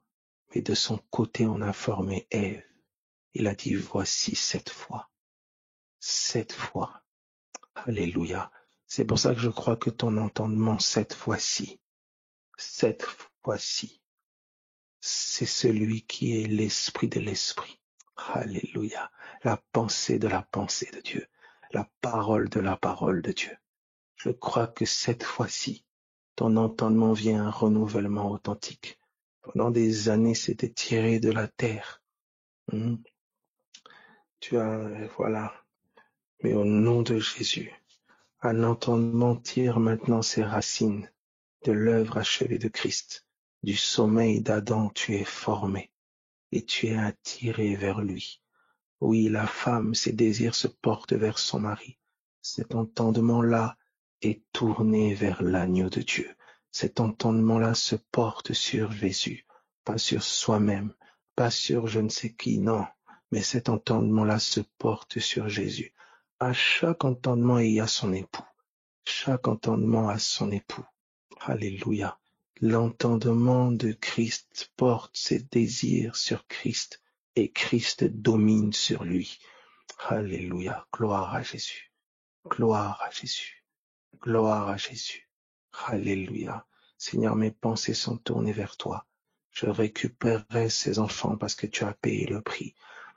mais de son côté on a formé Ève. Il a dit, voici 7 fois. 7 fois. Alléluia. C'est pour ça que je crois que ton entendement cette fois-ci, c'est celui qui est l'esprit de l'esprit. Alléluia. La pensée de la pensée de Dieu. La parole de la parole de Dieu. Je crois que cette fois-ci, ton entendement vient un renouvellement authentique. Pendant des années, c'était tiré de la terre. Tu as, voilà. Mais au nom de Jésus, un entendement tire maintenant ses racines de l'œuvre achevée de Christ. Du sommeil d'Adam, tu es formé et tu es attiré vers lui. Oui, la femme, ses désirs se portent vers son mari. Cet entendement-là est tourné vers l'agneau de Dieu. Cet entendement-là se porte sur Jésus, pas sur soi-même, pas sur je ne sais qui, non, mais cet entendement-là se porte sur Jésus. À chaque entendement, il y a son époux. Chaque entendement a son époux. Alléluia. L'entendement de Christ porte ses désirs sur Christ et Christ domine sur lui. Alléluia. Gloire à Jésus. Gloire à Jésus. Gloire à Jésus. Alléluia. Seigneur, mes pensées sont tournées vers toi. Je récupérerai ces enfants parce que tu as payé le prix.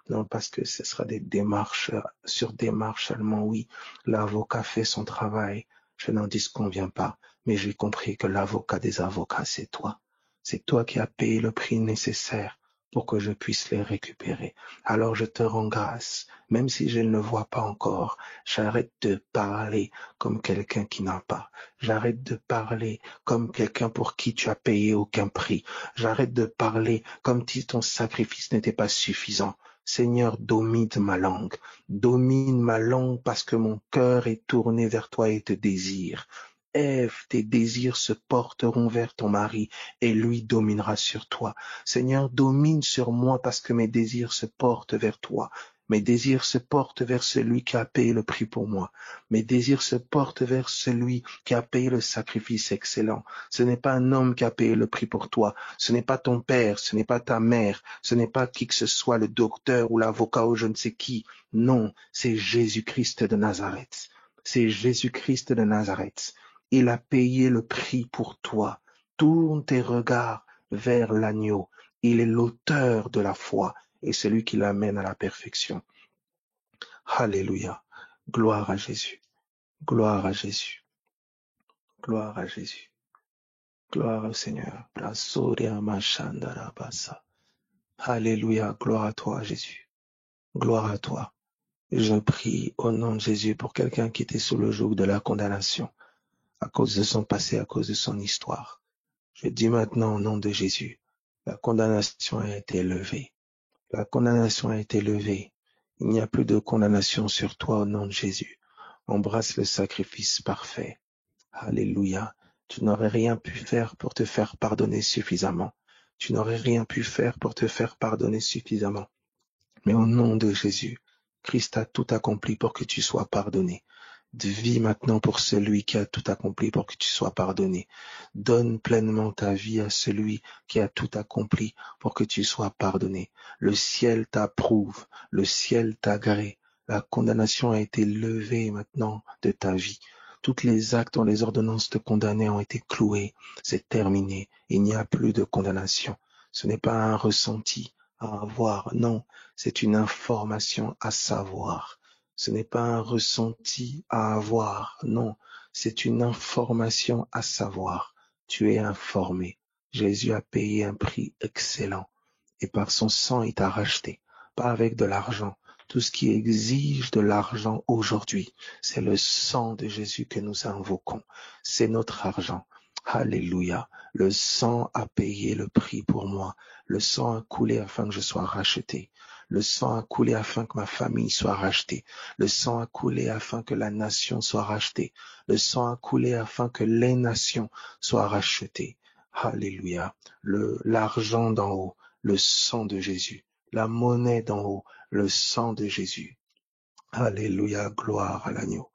Non, parce que ce sera des démarches, sur démarche seulement, oui. L'avocat fait son travail. Je n'en disconviens pas. Mais j'ai compris que l'avocat des avocats, c'est toi. C'est toi qui as payé le prix nécessaire pour que je puisse les récupérer. Alors je te rends grâce, même si je ne le vois pas encore. J'arrête de parler comme quelqu'un qui n'a pas. J'arrête de parler comme quelqu'un pour qui tu as payé aucun prix. J'arrête de parler comme si ton sacrifice n'était pas suffisant. Seigneur, domine ma langue parce que mon cœur est tourné vers toi et te désire. Ève, tes désirs se porteront vers ton mari et lui dominera sur toi. Seigneur, domine sur moi parce que mes désirs se portent vers toi. Mes désirs se portent vers celui qui a payé le prix pour moi. Mes désirs se portent vers celui qui a payé le sacrifice excellent. Ce n'est pas un homme qui a payé le prix pour toi. Ce n'est pas ton père, ce n'est pas ta mère, ce n'est pas qui que ce soit, le docteur ou l'avocat ou je ne sais qui. Non, c'est Jésus-Christ de Nazareth. C'est Jésus-Christ de Nazareth. Il a payé le prix pour toi. Tourne tes regards vers l'agneau. Il est l'auteur de la foi et celui qui l'amène à la perfection. Alléluia. Gloire à Jésus. Gloire à Jésus. Gloire à Jésus. Gloire au Seigneur. Alléluia. Gloire à toi, Jésus. Gloire à toi. Je prie au nom de Jésus pour quelqu'un qui était sous le joug de la condamnation à cause de son passé, à cause de son histoire. Je dis maintenant au nom de Jésus, la condamnation a été levée. La condamnation a été levée. Il n'y a plus de condamnation sur toi au nom de Jésus. Embrasse le sacrifice parfait. Alléluia. Tu n'aurais rien pu faire pour te faire pardonner suffisamment. Tu n'aurais rien pu faire pour te faire pardonner suffisamment. Mais au nom de Jésus, Christ a tout accompli pour que tu sois pardonné. Vis maintenant pour celui qui a tout accompli pour que tu sois pardonné. Donne pleinement ta vie à celui qui a tout accompli pour que tu sois pardonné. Le ciel t'approuve, le ciel t'agrée. La condamnation a été levée maintenant de ta vie. Toutes les actes dont les ordonnances te condamnaient ont été clouées. C'est terminé. Il n'y a plus de condamnation. Ce n'est pas un ressenti à avoir, non, c'est une information à savoir. Ce n'est pas un ressenti à avoir, non, c'est une information à savoir. Tu es informé. Jésus a payé un prix excellent et par son sang il t'a racheté, pas avec de l'argent. Tout ce qui exige de l'argent aujourd'hui, c'est le sang de Jésus que nous invoquons. C'est notre argent. Alléluia. Le sang a payé le prix pour moi. Le sang a coulé afin que je sois racheté. Le sang a coulé afin que ma famille soit rachetée. Le sang a coulé afin que la nation soit rachetée. Le sang a coulé afin que les nations soient rachetées. Alléluia. L'argent d'en haut, le sang de Jésus. La monnaie d'en haut, le sang de Jésus. Alléluia. Gloire à l'agneau.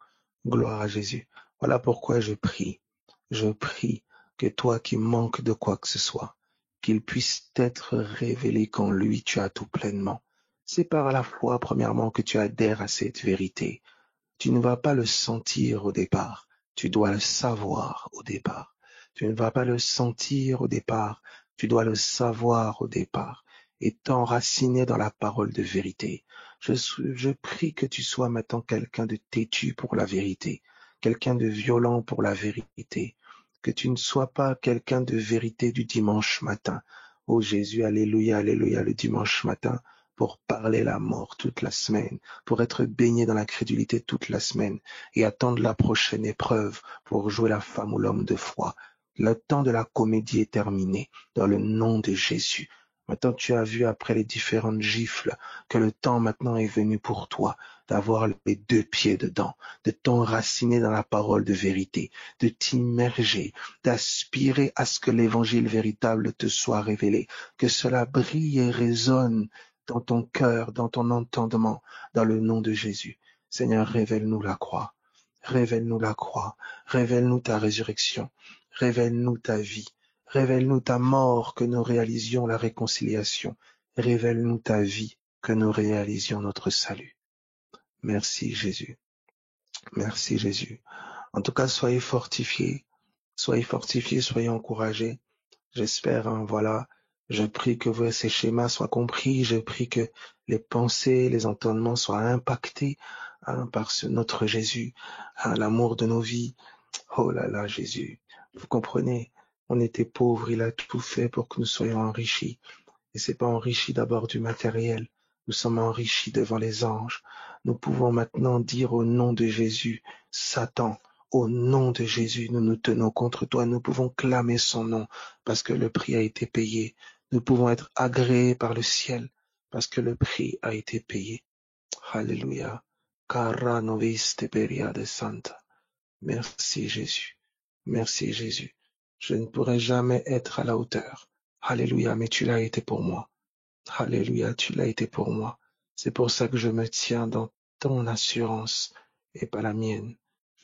Gloire à Jésus. Voilà pourquoi je prie. Je prie que toi qui manques de quoi que ce soit, qu'il puisse t'être révélé qu'en lui tu as tout pleinement. C'est par la foi, premièrement, que tu adhères à cette vérité. Tu ne vas pas le sentir au départ, tu dois le savoir au départ. Tu ne vas pas le sentir au départ, tu dois le savoir au départ et t'enraciner dans la parole de vérité. Je prie que tu sois maintenant quelqu'un de têtu pour la vérité, quelqu'un de violent pour la vérité, que tu ne sois pas quelqu'un de vérité du dimanche matin. Oh Jésus, alléluia, alléluia, le dimanche matin, pour parler la mort toute la semaine, pour être baigné dans la crédulité toute la semaine et attendre la prochaine épreuve pour jouer la femme ou l'homme de foi. Le temps de la comédie est terminé dans le nom de Jésus. Maintenant, tu as vu après les différentes gifles que le temps maintenant est venu pour toi d'avoir les deux pieds dedans, de t'enraciner dans la parole de vérité, de t'immerger, d'aspirer à ce que l'évangile véritable te soit révélé, que cela brille et résonne dans ton cœur, dans ton entendement, dans le nom de Jésus. Seigneur, révèle-nous la croix. Révèle-nous la croix. Révèle-nous ta résurrection. Révèle-nous ta vie. Révèle-nous ta mort, que nous réalisions la réconciliation. Révèle-nous ta vie, que nous réalisions notre salut. Merci Jésus. Merci Jésus. En tout cas, soyez fortifiés, soyez encouragés. J'espère, voilà, je prie que ces schémas soient compris, je prie que les pensées, les entendements soient impactés par notre Jésus, l'amour de nos vies. Oh là là, Jésus, vous comprenez, On était pauvres, il a tout fait pour que nous soyons enrichis. Et c'est pas enrichi d'abord du matériel. Nous sommes enrichis devant les anges. Nous pouvons maintenant dire au nom de Jésus, Satan, au nom de Jésus, nous nous tenons contre toi. Nous pouvons clamer son nom parce que le prix a été payé. Nous pouvons être agréés par le ciel parce que le prix a été payé. Alléluia. Cara noviste peria de santa. Merci Jésus. Merci Jésus. Je ne pourrai jamais être à la hauteur. Alléluia, mais tu l'as été pour moi. Alléluia, tu l'as été pour moi. C'est pour ça que je me tiens dans ton assurance et pas la mienne.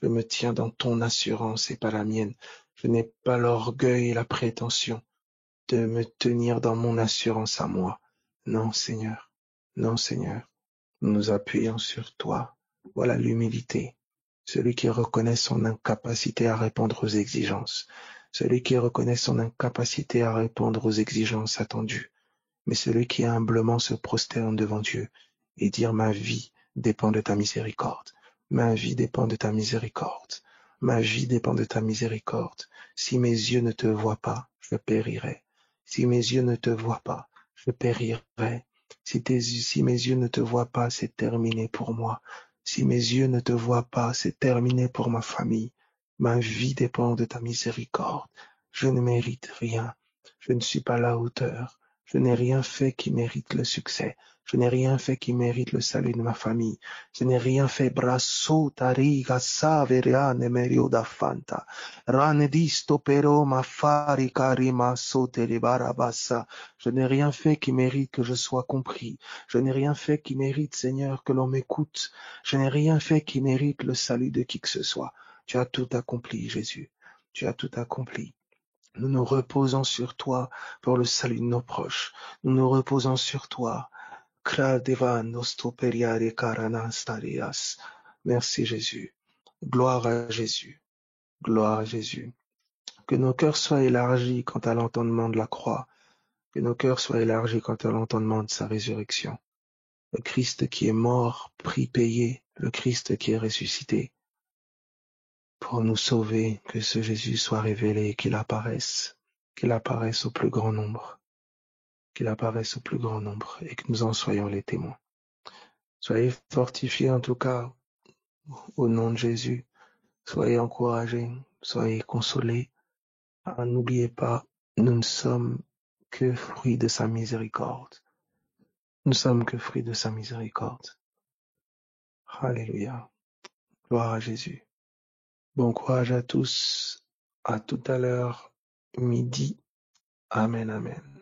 Je me tiens dans ton assurance et pas la mienne. Je n'ai pas l'orgueil et la prétention de me tenir dans mon assurance à moi. Non, Seigneur. Non, Seigneur. Nous nous appuyons sur toi. Voilà l'humilité. Celui qui reconnaît son incapacité à répondre aux exigences. Celui qui reconnaît son incapacité à répondre aux exigences attendues. Mais celui qui humblement se prosterne devant Dieu et dire ma vie dépend de ta miséricorde. Ma vie dépend de ta miséricorde. Ma vie dépend de ta miséricorde. Si mes yeux ne te voient pas, je périrai. Si mes yeux ne te voient pas, je périrai. Si mes yeux ne te voient pas, c'est terminé pour moi. Si mes yeux ne te voient pas, c'est terminé pour ma famille. Ma vie dépend de ta miséricorde. Je ne mérite rien. Je ne suis pas à la hauteur. Je n'ai rien fait qui mérite le succès. Je n'ai rien fait qui mérite le salut de ma famille. Je n'ai rien fait brasso tariga saveriane merio da fanta. Ranedisto pero ma fari karima sotere barabassa. Je n'ai rien fait qui mérite que je sois compris. Je n'ai rien fait qui mérite, Seigneur, que l'on m'écoute. Je n'ai rien fait qui mérite le salut de qui que ce soit. Tu as tout accompli, Jésus. Tu as tout accompli. Nous nous reposons sur toi pour le salut de nos proches. Nous nous reposons sur toi. Merci Jésus. Gloire à Jésus. Gloire à Jésus. Que nos cœurs soient élargis quant à l'entendement de la croix. Que nos cœurs soient élargis quant à l'entendement de sa résurrection. Le Christ qui est mort, prix payé. Le Christ qui est ressuscité. Pour nous sauver, que ce Jésus soit révélé, qu'il apparaisse au plus grand nombre. Qu'il apparaisse au plus grand nombre et que nous en soyons les témoins. Soyez fortifiés en tout cas au nom de Jésus. Soyez encouragés, soyez consolés. N'oubliez pas, nous ne sommes que fruits de sa miséricorde. Nous sommes que fruits de sa miséricorde. Alléluia. Gloire à Jésus. Bon courage à tous. À tout à l'heure, midi. Amen, amen.